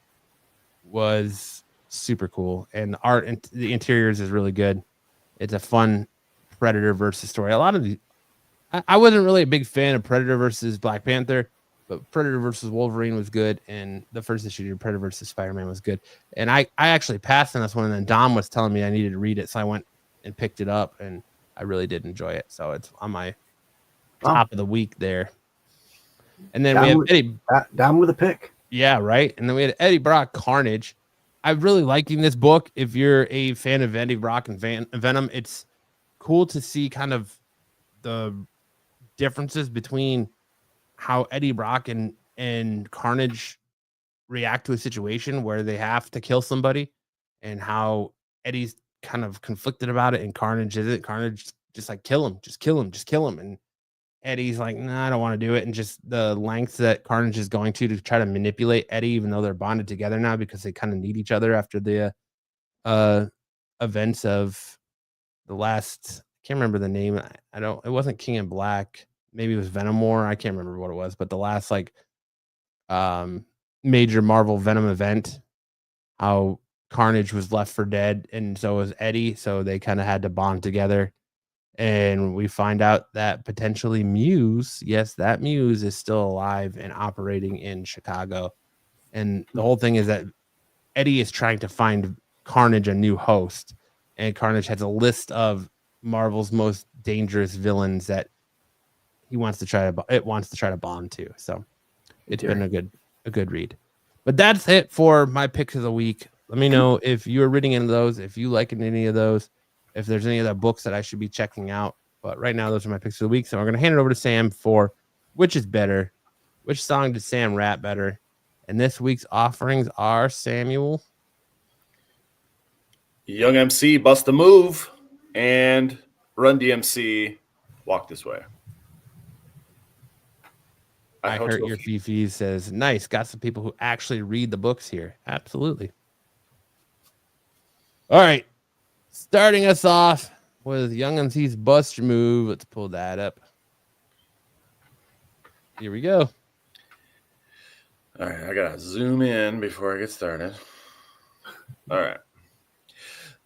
was super cool. And the art and the interiors is really good. It's a fun Predator versus story. A lot of the I wasn't really a big fan of Predator versus Black Panther, but Predator versus Wolverine was good, and the first issue of Predator versus Spider-Man was good. And I actually passed on this one, and then Dom was telling me I needed to read it, so I went and picked it up, and I really did enjoy it. So it's on my top of the week there. And then we have Eddie down with a pick. Yeah, right. And then we had Eddie Brock Carnage. I'm really liking this book. If you're a fan of Eddie Brock and Venom, it's cool to see kind of the differences between how Eddie Brock and Carnage react to a situation where they have to kill somebody, and how Eddie's kind of conflicted about it, and Carnage isn't. Carnage just like kill him, and Eddie's like, nah, I don't want to do it. And just the lengths that Carnage is going to try to manipulate Eddie, even though they're bonded together now because they kind of need each other after the events of the last, I can't remember the name. It wasn't King in Black. Maybe it was Venom War. I can't remember what it was, but the last like major Marvel Venom event, how Carnage was left for dead, and so was Eddie. So they kind of had to bond together. And we find out that potentially Muse, yes, that Muse is still alive and operating in Chicago. And the whole thing is that Eddie is trying to find Carnage a new host. And Carnage has a list of Marvel's most dangerous villains that it wants to try to bond to. So it's been a good read. But that's it for my picks of the week. Let me know if you're reading any of those, if you like any of those. if there's any other books that I should be checking out. But right now, those are my picks of the week. So I'm going to hand it over to Sam for which is better. Which song did Sam rap better? And this week's offerings are Samuel. Young MC, Bust a Move, and Run DMC, Walk This Way. I Hurt Your Fifi says, nice. Got some people who actually read the books here. Absolutely. All right. Starting us off with Young MC's Bust Your Move. Let's pull that up. Here we go. All right, I gotta zoom in before I get started. All right.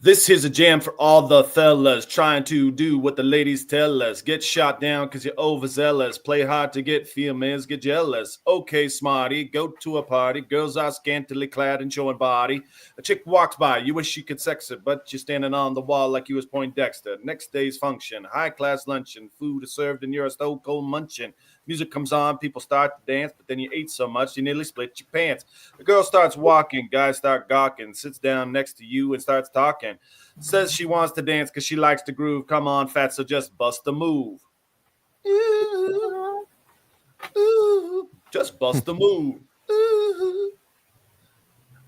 This here's a jam for all the fellas trying to do what the ladies tell us. Get shot down because you're overzealous. Play hard to get females, get jealous. Okay, smarty, go to a party. Girls are scantily clad and showing body. A chick walks by, you wish you could sex her, but you're standing on the wall like you was Poindexter. Next day's function, high-class luncheon. Food is served and you're a stone-cold munching. Music comes on, people start to dance, but then you ate so much you nearly split your pants. The girl starts walking, guys start gawking, sits down next to you and starts talking. Says she wants to dance because she likes to groove. Come on, fat, so just bust a move. Ooh, ooh, just bust a move. Ooh.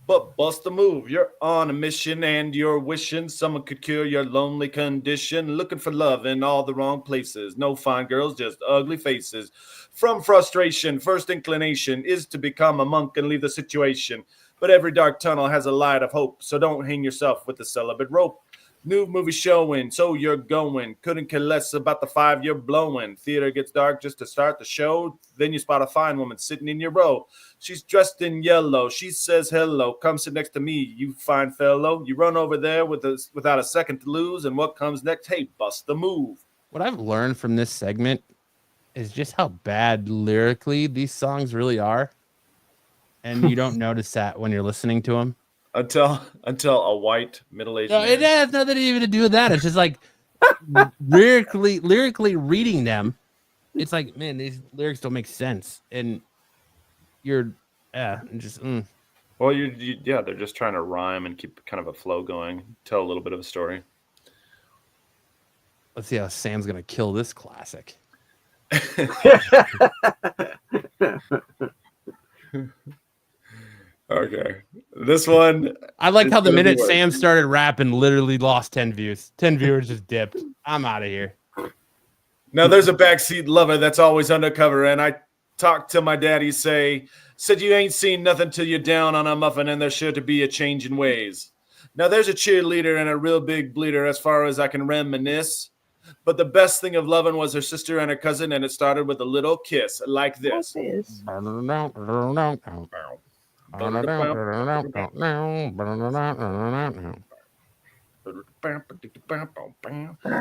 But bust a move. You're on a mission and you're wishing someone could cure your lonely condition. Looking for love in all the wrong places. No fine girls, just ugly faces. From frustration, first inclination is to become a monk and leave the situation. But every dark tunnel has a light of hope, so don't hang yourself with the celibate rope. New movie showing, so you're going. Couldn't care less about the 5 you're blowing. Theater gets dark just to start the show. Then you spot a fine woman sitting in your row. She's dressed in yellow. She says hello. Come sit next to me, you fine fellow. You run over there without a second to lose. And what comes next? Hey, bust the move. What I've learned from this segment is just how bad lyrically these songs really are. And you don't notice that when you're listening to them. Until a white middle-aged man. It has nothing even to do with that. It's just like lyrically reading them. It's like, man, these lyrics don't make sense. And you're, just. Well, they're just trying to rhyme and keep kind of a flow going. Tell a little bit of a story. Let's see how Sam's gonna kill this classic. Okay. This one. I like how the minute Sam started rapping, literally lost 10 views. 10 viewers just dipped. I'm out of here. Now, there's a backseat lover that's always undercover, and I talked to my daddy, said you ain't seen nothing till you're down on a muffin, and there's sure to be a change in ways. Now, there's a cheerleader and a real big bleeder as far as I can reminisce, but the best thing of loving was her sister and her cousin, and it started with a little kiss like this.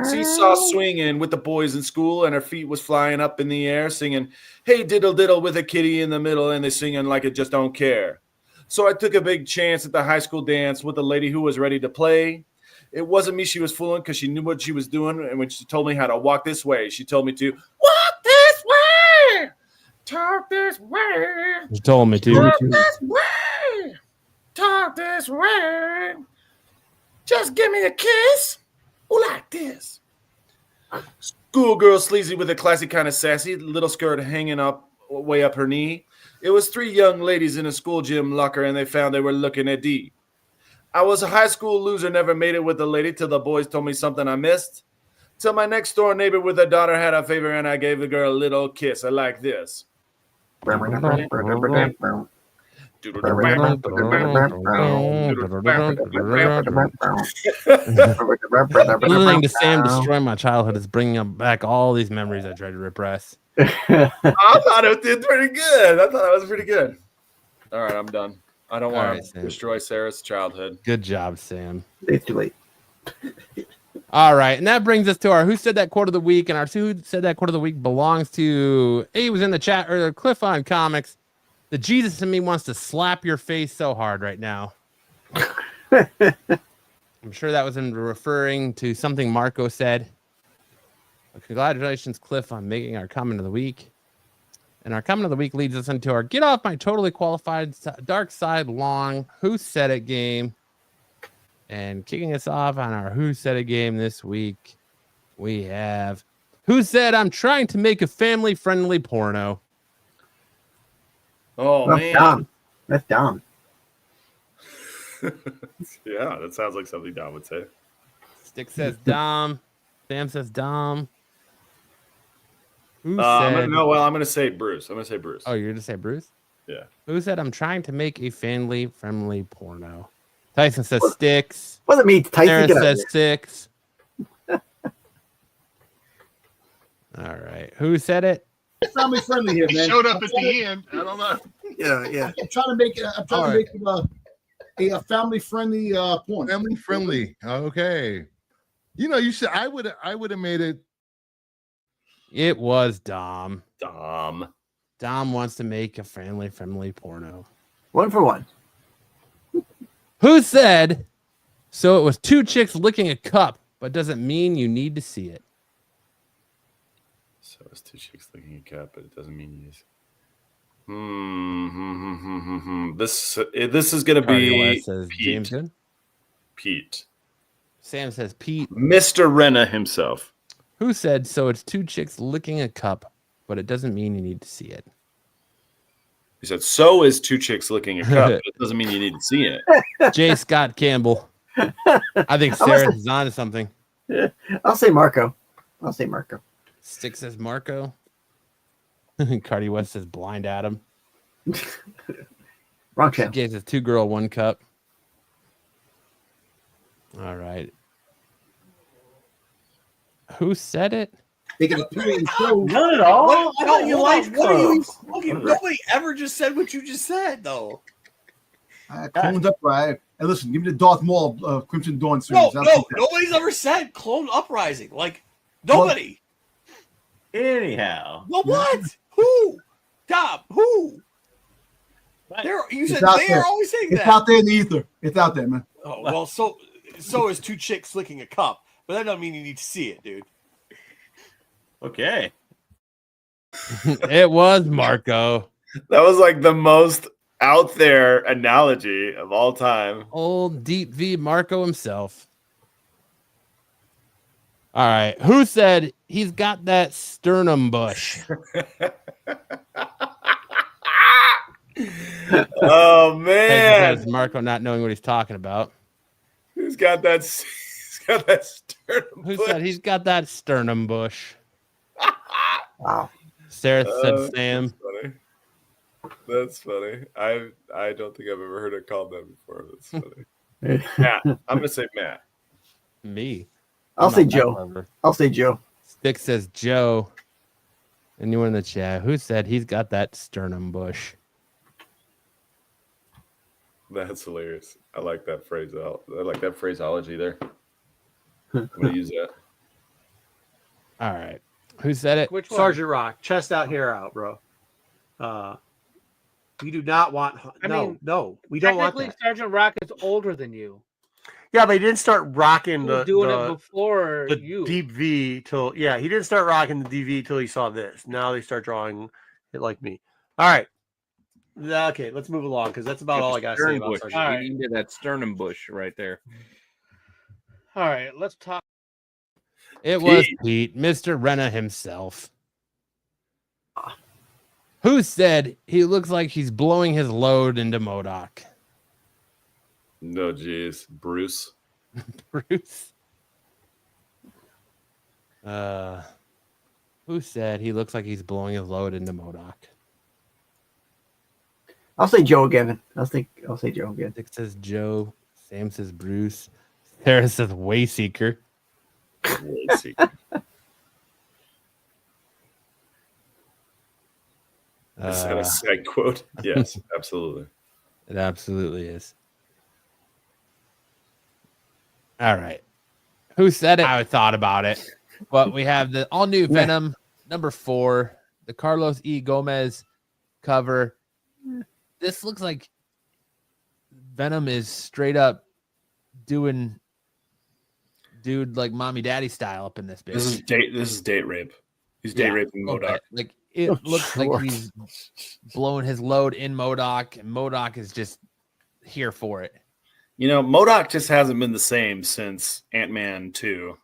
Seesaw swinging with the boys in school, and her feet was flying up in the air, singing, hey, diddle diddle, with a kitty in the middle, and they singing like it just don't care. So I took a big chance at the high school dance with a lady who was ready to play. It wasn't me she was fooling because she knew what she was doing, and when she told me how to walk this way, she told me to walk this way. Talk this way. You told me to. Talk this way. Talk this way. Just give me a kiss. Like this. Schoolgirl sleazy with a classy kind of sassy, little skirt hanging up way up her knee. It was 3 young ladies in a school gym locker, and they found they were looking at D. I was a high school loser, never made it with a lady till the boys told me something I missed. Till my next door neighbor with a daughter had a favor, and I gave the girl a little kiss. I like this. Listening to Sam destroy my childhood is bringing back all these memories I tried to repress. I thought it did pretty good. I thought it was pretty good. All right, I'm done. I don't want to destroy Sarah's childhood. Good job, Sam. It's too late. All right, and that brings us to our Who Said That Quote of the Week, and our Who Said That Quote of the Week belongs to, he was in the chat earlier, Cliff on Comics. The Jesus in me wants to slap your face so hard right now. I'm sure that was in referring to something Marco said. Congratulations, Cliff, on making our comment of the week. And our comment of the week leads us into our Get Off My Totally Qualified Dark Side Long Who Said It game. And kicking us off on our Who Said It game this week, we have Who Said I'm Trying to Make a Family-Friendly Porno? Oh, That's man. Dom. That's Dom. Yeah, that sounds like something Dom would say. Stick says Dom. Sam says Dom. Who I'm said... going to say Bruce. I'm going to say Bruce. Oh, you're going to say Bruce? Yeah. Who said I'm trying to make a family-friendly porno? Tyson says Sticks. What does it mean? Tyson, Sarah get out of says here. 6. All right. Who said it? Family friendly here, He man. showed up at the end. I don't know. Yeah. I'm trying to make it a family friendly porn. Family friendly. Okay. You know, you should. I would have made it. It was Dom. Dom. Dom wants to make a family-friendly porno. 1 for 1. Who said, so it was 2 chicks licking a cup, but doesn't mean you need to see it? So it's 2 chicks licking a cup, but it doesn't mean you just. This is going to Cardi be West says Pete. James good. Pete. Sam says Pete. Mr. Renna himself. Who said, so it's 2 chicks licking a cup, but it doesn't mean you need to see it? He said, so is 2 chicks licking a cup, but it doesn't mean you need to see it. J. Scott Campbell. I think Sarah is on to something. I'll say Marco. Stick says Marco. Cardi West says Blind Adam. Wrong channel. Gave us 2 girl, 1 cup. All right. Who said it? They can appear in shows. Not at all. What? I thought you Hold liked on, what are you? clones. Okay, nobody ever just said what you just said, though. I cloned up right. And listen, give me the Darth Maul Crimson Dawn series. No, I'll take that. nobody's ever said Clone Uprising. Like, nobody. Anyhow, Well, what? Who? Tom, who? You It's said out they there. are always saying It's that. out there in the ether. It's out there, man. Oh, well, so is 2 chicks licking a cup, but that doesn't mean you need to see it, dude. okay. It was Marco. That was like the most out there analogy of all time. Old Deep V Marco himself. All right. Who said he's got that sternum bush? Oh, man. Because Marco not knowing what he's talking about. Who's got that? He's got that sternum. Who bush? said he's got that sternum bush? Wow. Sarah said Sam. That's funny. I don't think I've ever heard it called that before. That's funny. Matt. I'm gonna say Matt. Me. I'll I'm say not that Joe. clever. I'll say Joe. Stick says Joe. Anyone in the chat? Who said he's got that sternum bush? That's hilarious. I like that phrase. I like that phraseology there. I'm gonna use that. All right. Who said it? Which Sergeant Rock, chest out, hair out, bro. We do not want. We don't want that. Sergeant Rock is older than you. Yeah, but he didn't start rocking He was doing it before the you. deep V till he didn't start rocking the DV till he saw this. Now they start drawing it like me. All right. Okay, let's move along because that's about all I got to say about Sergeant. All right. You needed that sternum bush right there. All right, let's talk. It was Pete, Mr. Renna himself. Who said he looks like he's blowing his load into MODOK? No, geez, Bruce. Bruce. Who said he looks like he's blowing his load into MODOK? I'll say Joe again. I'll say Joe again. Dick says Joe. Sam says Bruce. Sarah says Wayseeker. Wayseeker. Is that a side quote? Yes, absolutely. It absolutely is. All right. Who said it? I thought about it. But we have the all new Venom number 4, the Carlos E. Gomez cover. This looks like Venom is straight up doing dude like mommy daddy style up in this bitch. This is date rape. He's date raping MODOK. Okay. Like it looks like he's blowing his load in MODOK, and MODOK is just here for it. You know, MODOK just hasn't been the same since Ant-Man 2.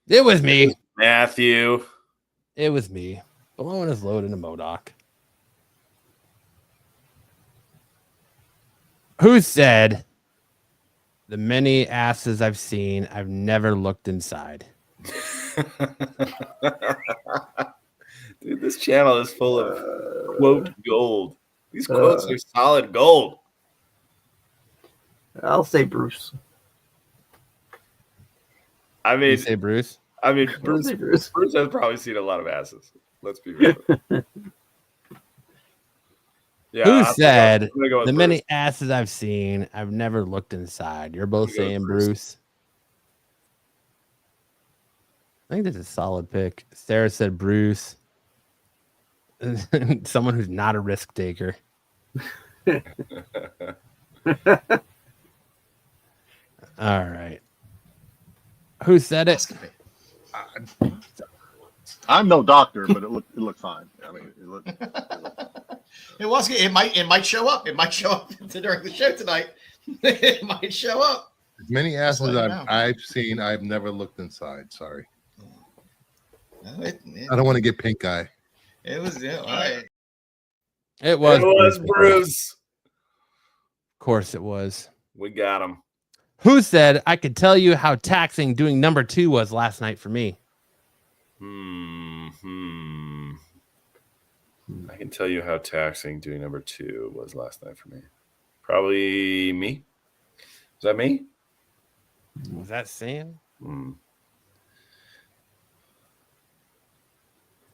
It was me. Matthew. It was me. Blowing his load into MODOK. Who said, the many asses I've seen, I've never looked inside? Dude, this channel is full of quote gold. These quotes are solid gold. I'll say Bruce. I mean, You say Bruce? I mean, I'll say Bruce. Bruce has probably seen a lot of asses. Let's be real. Yeah, Who I'm said, gonna go with the Bruce. many asses I've seen, I've never looked inside? You're both I'm gonna go saying with Bruce. Bruce. I think this is a solid pick. Sarah said Bruce. Someone who's not a risk taker. All right. Who said it? I'm no doctor, but it looked fine. I mean, it looked It was. It might show up. It might show up during the show tonight. It might show up. as many asses let you know. I've seen. I've never looked inside. Sorry, It I don't want to get pink eye. was. Yeah, all right. It was Bruce. Of course it was. We got him. Who said, I could tell you how taxing doing number 2 was last night for me? I can tell you how taxing doing number 2 was last night for me. Probably me. Is that me? Was that Sam? I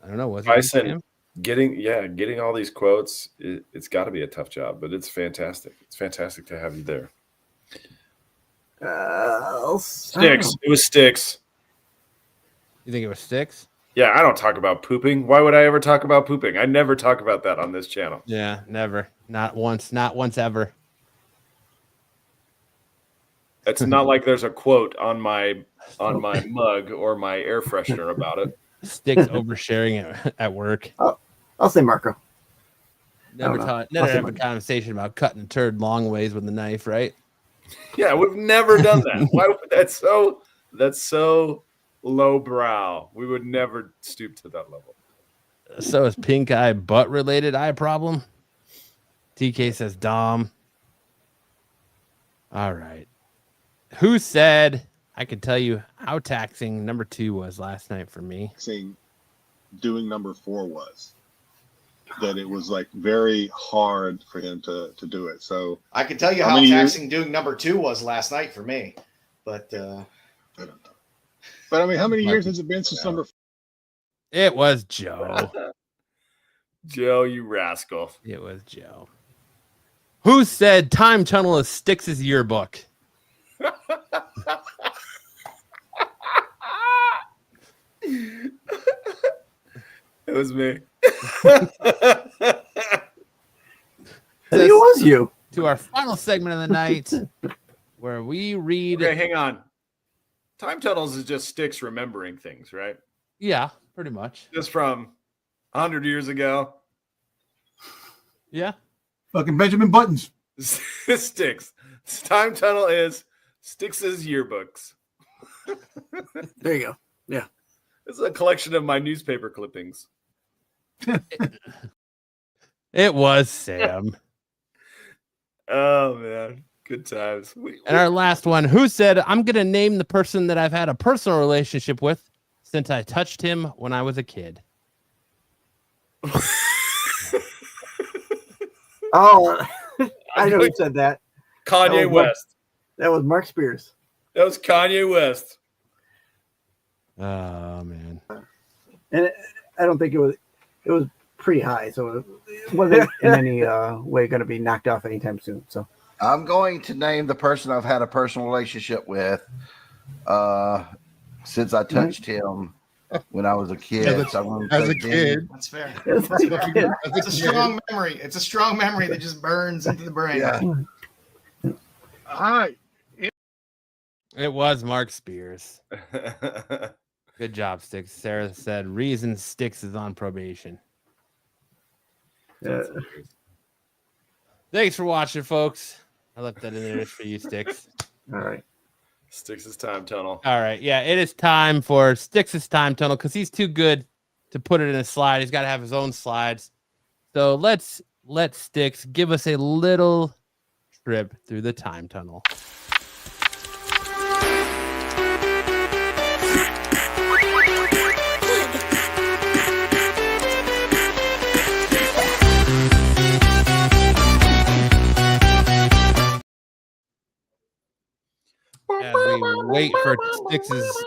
don't know. Was it Bison, Sam? getting all these quotes, it's got to be a tough job, but it's fantastic. It's fantastic to have you there. Sticks. It was Sticks. You think it was Sticks? Yeah, I don't talk about pooping. Why would I ever talk about pooping? I never talk about that on this channel. Yeah, never. Not once ever. It's not like there's a quote on my mug or my air freshener about it. Sticks oversharing at work. I'll say Marco. Never I'll say have a Marco. conversation about cutting a turd long ways with a knife, right? Yeah, we've never done that. Why would that's so lowbrow. We would never stoop to that level. So is pink eye butt related eye problem? TK says Dom. All right. Who said I could tell you how taxing number 2 was last night for me? Saying doing number 4 was that it was like very hard for him to do it. So I can tell you How how many taxing doing number 2 was last night for me. But But I mean, how many years has it been since number? It was Joe. Joe, you rascal. It was Joe. Who said time tunnel is Styx's yearbook? It was me. It was you. To our final segment of the night, where we read. Okay, hang on. Time tunnels is just Sticks remembering things, right? Yeah, pretty much. Just from 100 years ago. Yeah. Fucking Benjamin Buttons. Sticks. Time tunnel is Sticks's yearbooks. There you go. Yeah. This is a collection of my newspaper clippings. It was Sam. Oh, man. Good times. And our last one, who said, I'm going to name the person that I've had a personal relationship with since I touched him when I was a kid? Oh, I know who said that. Kanye West. That was Mark Spears. That was Kanye West. Oh, man. And I don't think it was pretty high, so it wasn't in any way going to be knocked off anytime soon. So I'm going to name the person I've had a personal relationship with since I touched him when I was a kid. As a kid. That's fair. As a kid. It's a strong memory. It's a strong memory that just burns into the brain. Yeah. All right. It was Mark Spears. Good job, Sticks. Sarah said, reason Sticks is on probation. Yeah. Thanks for watching, folks. I left that in there just for you, Sticks. All right. Sticks' time tunnel. All right. Yeah, it is time for Sticks' time tunnel because he's too good to put it in a slide. He's got to have his own slides. So let's let Sticks give us a little trip through the time tunnel. As we wait for Sticks'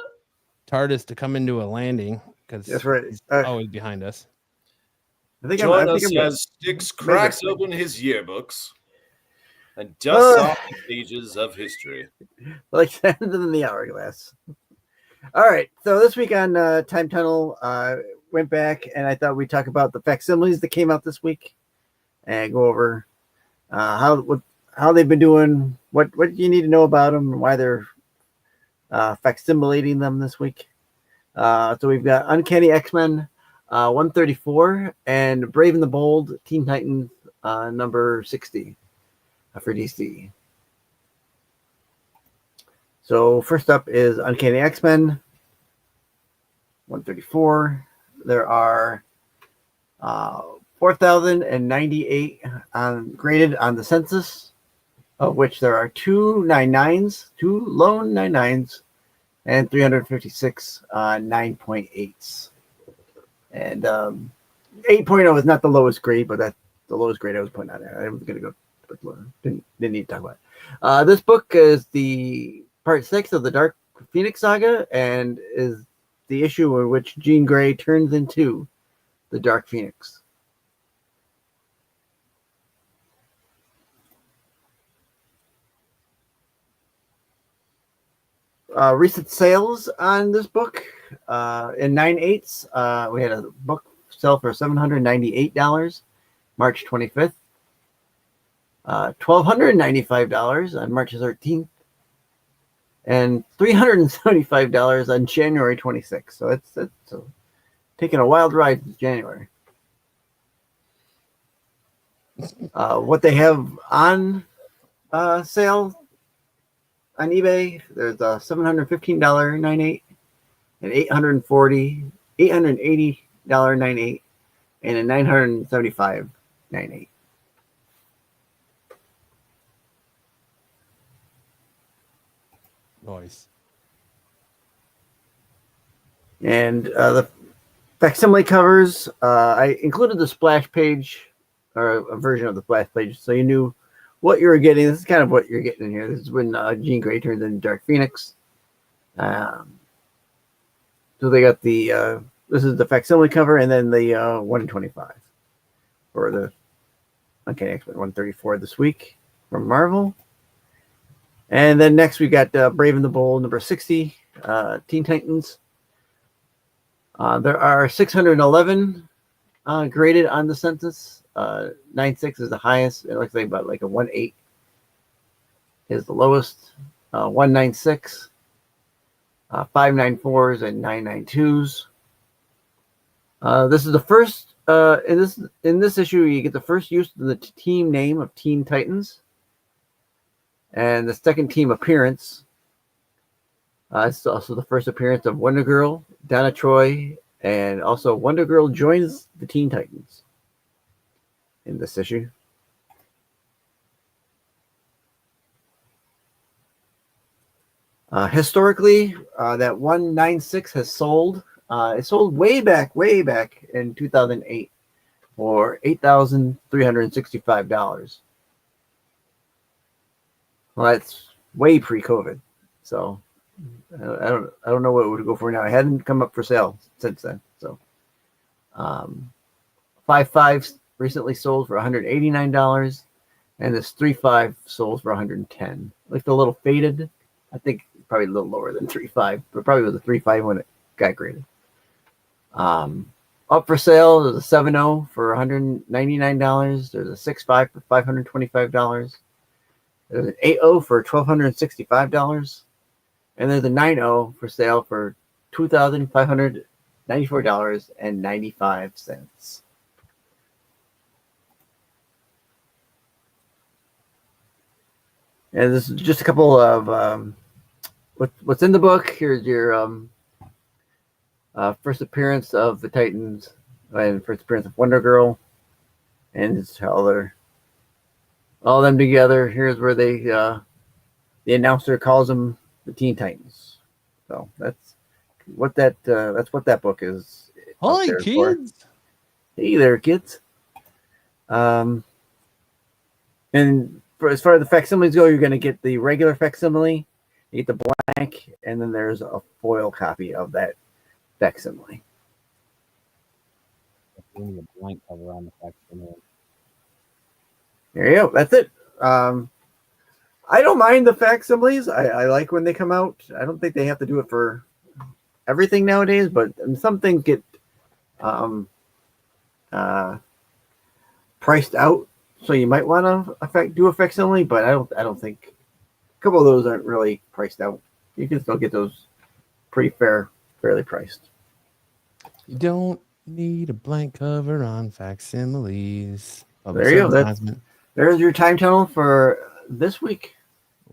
TARDIS to come into a landing because That's right. he's always behind us. Join us as Sticks cracks open his yearbooks and dusts off the pages of history. Like sand in the hourglass. All right. So this week on Time Tunnel, went back and I thought we'd talk about the facsimiles that came out this week and go over how they've been doing, what you need to know about them, and why they're facsimilating them this week. So we've got Uncanny X-Men 134 and Brave and the Bold Teen Titans number 60 for DC. So first up is Uncanny X-Men 134. There are 4,098 graded on the census, of which there are two lone 99s, and 356 9.8s. And 8.0 is not the lowest grade, but that's the lowest grade I was putting on there. I was going to go with lower. Didn't need to talk about it. This book is the part 6 of the Dark Phoenix saga and is the issue in which Jean Grey turns into the Dark Phoenix. Recent sales on this book in 9/8, we had a book sell for $798 March 25th, $1,295 on March 13th, and $375 on January 26th. So it's taking a wild ride since January. What they have on sale on eBay, there's a $715 9/8, an $880 9/8, and a $975 9/8. Nice. And the facsimile covers, I included the splash page, or a version of the splash page, so you knew what you were getting. This is kind of what you're getting in here. This is when Jean Grey turns into Dark Phoenix. So they got the this is the facsimile cover, and then the 125 for the Uncanny X-Men 134 this week from Marvel. And then next we got Brave and the Bold number 60, Teen Titans. There are 611 graded on the census. 9.6 is the highest. It looks like about like a 1.8 is the lowest. 1.96, 5.94s, and 9.92s. This is the first in this issue. You get the first use of the team name of Teen Titans, and the second team appearance. It's also the first appearance of Wonder Girl, Donna Troy, and also Wonder Girl joins the Teen Titans in this issue. Historically, that 196 has sold. It sold way back in 2008 for $8,365. Well, that's way pre-COVID. So I don't know what it would go for now. It hadn't come up for sale since then. So 5.5 recently sold for $189, and this 3.5 sold for $110. Looked a little faded. I think probably a little lower than 3.5, but probably was a 3.5 when it got graded. Up for sale, there's a 7.0 for $199. There's a 6.5 for $525. There's an 8.0 for $1,265. And there's a 9.0 for sale for $2,594.95. And this is just a couple of what's in the book. Here's your first appearance of the Titans and first appearance of Wonder Girl, and it's how they're all them together. Here's where they the announcer calls them the Teen Titans. So that's what that book is. Hi, there for. kids. Hey there, kids. And as far as the facsimiles go, you're going to get the regular facsimile, you get the blank, and then there's a foil copy of that facsimile. We need a blank cover on the facsimile. There you go. That's it. I don't mind the facsimiles. I like when they come out. I don't think they have to do it for everything nowadays, but some things get priced out, so you might want to do a facsimile. But I don't think a couple of those aren't really priced out. You can still get those pretty fairly priced. You don't need a blank cover on facsimiles. There you go. There's your time tunnel for this week.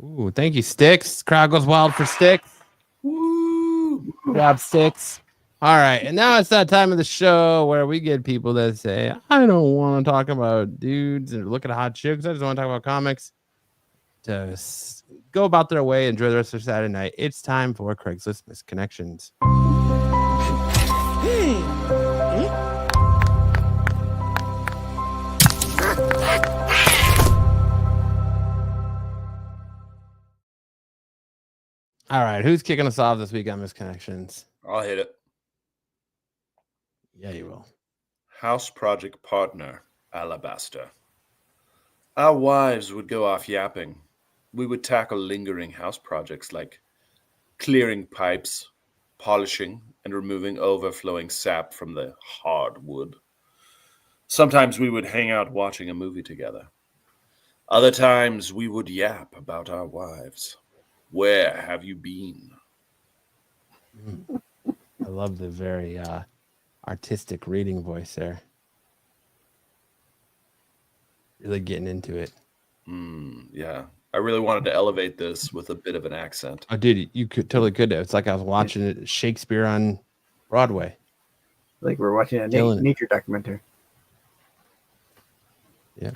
Ooh, thank you, Sticks. Crowd goes wild for Sticks. Woo! Good job, Sticks. All right, and now it's that time of the show where we get people that say, I don't want to talk about dudes and look at hot chicks. I just want to talk about comics. To go about their way, enjoy the rest of Saturday night. It's time for Craigslist Misconnections. All right, who's kicking us off this week on Misconnections? I'll hit it. Yeah, you will. House project partner, Alabaster. Our wives would go off yapping. We would tackle lingering house projects like clearing pipes, polishing, and removing overflowing sap from the hardwood. Sometimes we would hang out watching a movie together. Other times we would yap about our wives. Where have you been? I love the very artistic reading voice there. Really getting into it. Yeah. I really wanted to elevate this with a bit of an accent. Oh, dude, you totally could have. It's like I was watching Shakespeare on Broadway. Like we're watching a nature documentary. Yeah.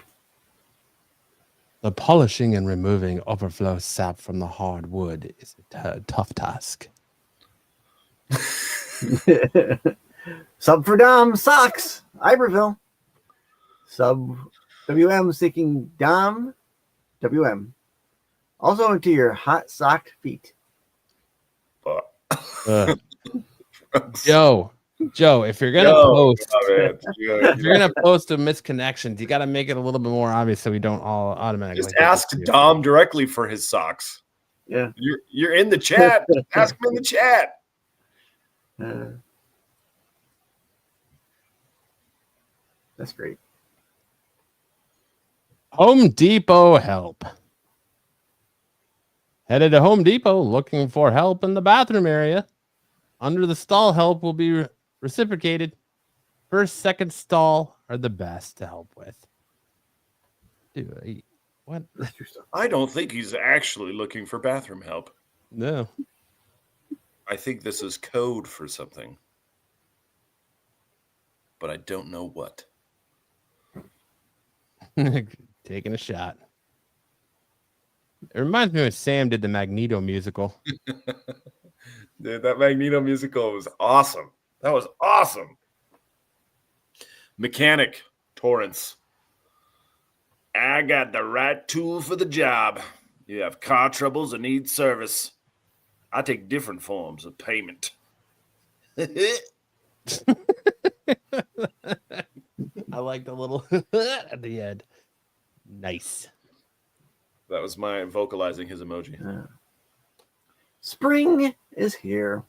The polishing and removing overflow sap from the hardwood is a tough task. Sub for Dom socks, Iberville. Sub WM seeking Dom WM. Also into your hot socked feet. Joe, if you're gonna post a misconnections, you got to make it a little bit more obvious so we don't all automatically just ask Dom directly for his socks. Yeah, you're in the chat. Ask him in the chat. That's great. Home Depot help. Headed to Home Depot looking for help in the bathroom area. Under the stall help will be reciprocated. First, second stall are the best to help with. Dude, what? I don't think he's actually looking for bathroom help. No. I think this is code for something. But I don't know what. Taking a shot. It reminds me when Sam did the Magneto musical. Dude, that Magneto musical was awesome. That was awesome. Mechanic Torrance. I got the right tool for the job. You have car troubles or need service. I take different forms of payment. I like the little at the end. Nice. That was my vocalizing his emoji. Spring is here.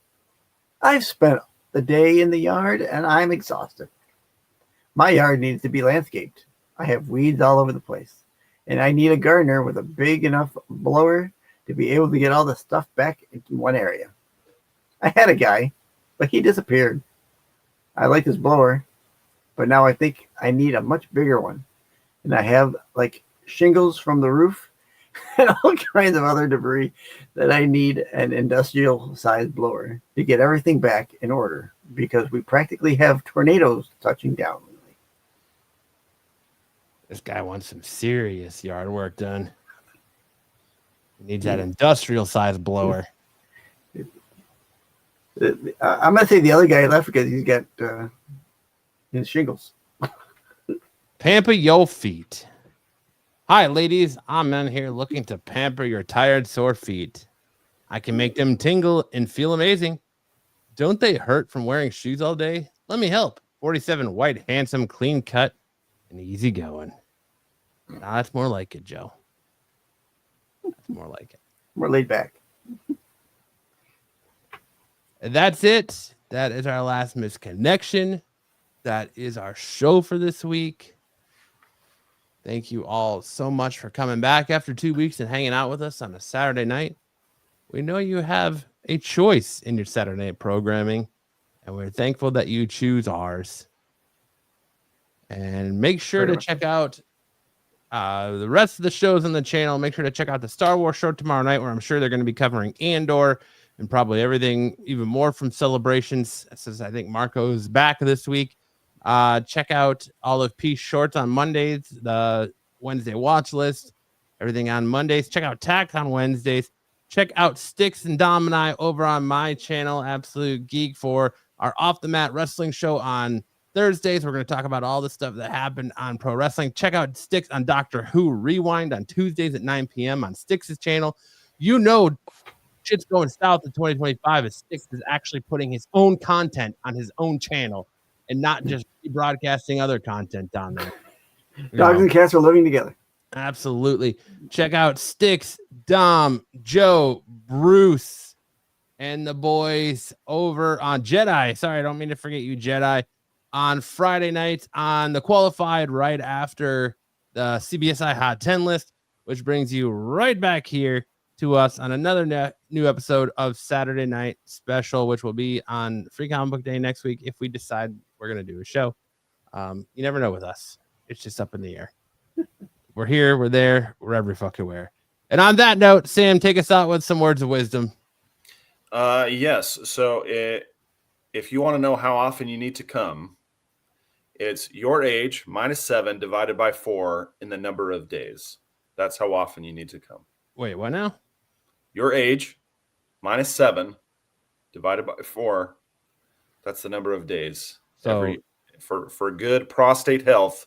I've spent the day in the yard and I'm exhausted. My yard needs to be landscaped. I have weeds all over the place, and I need a gardener with a big enough blower to be able to get all the stuff back into one area. I had a guy, but he disappeared. I like this blower, but now I think I need a much bigger one. And I have like shingles from the roof, and all kinds of other debris that I need an industrial sized blower to get everything back in order because we practically have tornadoes touching down. This guy wants some serious yard work done. He needs that industrial size blower. I'm gonna say the other guy left because he's got his shingles. Pamper your feet. Hi, ladies. I'm in here looking to pamper your tired, sore feet. I can make them tingle and feel amazing. Don't they hurt from wearing shoes all day? Let me help. 47 white, handsome, clean cut, and easy going. Nah, that's more like it, Joe. That's more like it. More laid back. And that's it. That is our last misconnection. That is our show for this week. Thank you all so much for coming back after 2 weeks and hanging out with us on a Saturday night. We know you have a choice in your Saturday night programming, and we're thankful that you choose ours. And make sure to check out the rest of the shows on the channel. Make sure to check out the Star Wars show tomorrow night, where I'm sure they're going to be covering Andor and probably everything even more from Celebrations, since I think Marco's back this week. Check out all of Peace Shorts on Mondays, the Wednesday watch list, everything on Mondays. Check out Tack on Wednesdays. Check out Sticks and Dom and I over on my channel, Absolute Geek, for our Off the Mat Wrestling show on Thursdays. We're going to talk about all the stuff that happened on pro wrestling. Check out Sticks on Doctor Who Rewind on Tuesdays at 9 p.m. on Sticks' channel. You know, shit's going south in 2025 as Sticks is actually putting his own content on his own channel and not just broadcasting other content down there. Dogs and cats are living together. Absolutely. Check out Sticks, Dom, Joe, Bruce, and the boys over on Jedi. Sorry, I don't mean to forget you, Jedi. On Friday nights on the Qualified right after the CBSI Hot 10 list, which brings you right back here to us on another new episode of Saturday Night Special, which will be on Free Comic Book Day next week if we decide we're going to do a show. You never know with us. It's just up in the air. We're here, we're there, we're every fucking where. And on that note, Sam, take us out with some words of wisdom. Yes. So if you want to know how often you need to come, it's your age minus 7 divided by 4 in the number of days. That's how often you need to come. Wait, what now? Your age minus 7 divided by 4. That's the number of days. So for good prostate health,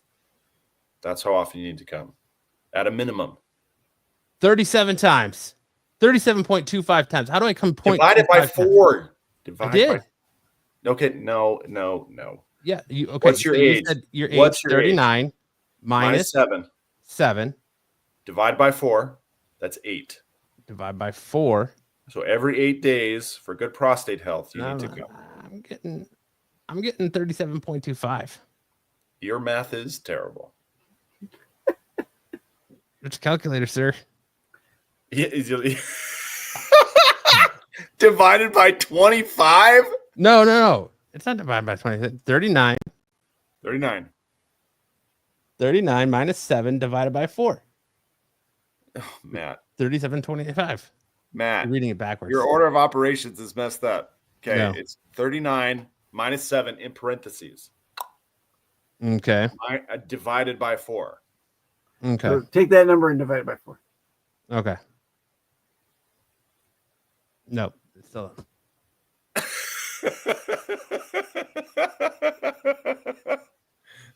that's how often you need to come. At a minimum. 37 times. 37.25 times. How do I come point? Divided by 4. I did. Okay, no. Yeah, you okay. What's your so age? You said your What's age your 39 age? minus 7. 7. Divide by 4. That's 8. Divide by 4. So every 8 days for good prostate health, you need to go. I'm getting 37.25. Your math is terrible. It's a calculator, sir. Yeah, divided by 25? No. It's not divided by 20. 39. 39. 39 minus 7 divided by 4. Oh, Matt. 37.25. Matt. You're reading it backwards. Your order of operations is messed up. Okay, No. It's 39 minus 7 in parentheses. Okay. Divided by 4. Okay. So take that number and divide it by 4. Okay. No, it's still.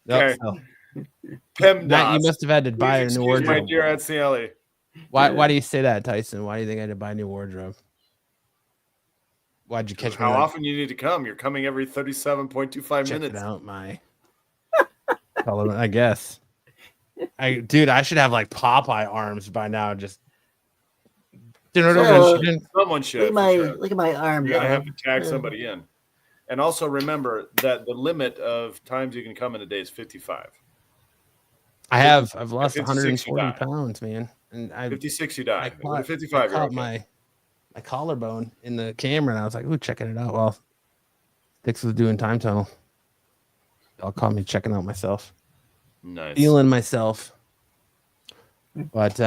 Okay. No. PEMDAS. Matt, you must have had to buy a Please new excuse my wardrobe. dear Atsieli. Why do you say that, Tyson? Why do you think I had to buy a new wardrobe? Why'd you catch me? How often you need to come? You're coming every 37.25 Check minutes. it out, my color, I guess. Dude, I should have like Popeye arms by now. Just Someone should. Look at my arm. You're gonna have to tag somebody in. And also remember that the limit of times you can come in a day is 55. I've lost At 56 you 140 die. pounds, man. And 56 you die. I At 55 you're caught okay. my collarbone in the camera, and I was like, "Ooh, checking it out." Well, Dix was doing time tunnel. Y'all caught me checking out myself, Nice. feeling myself. But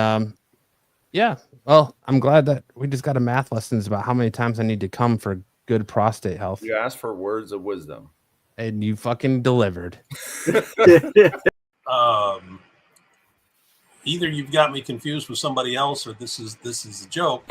Yeah. Well, I'm glad that we just got a math lessons about how many times I need to come for good prostate health. You asked for words of wisdom. And you fucking delivered. Either you've got me confused with somebody else, or this is a joke.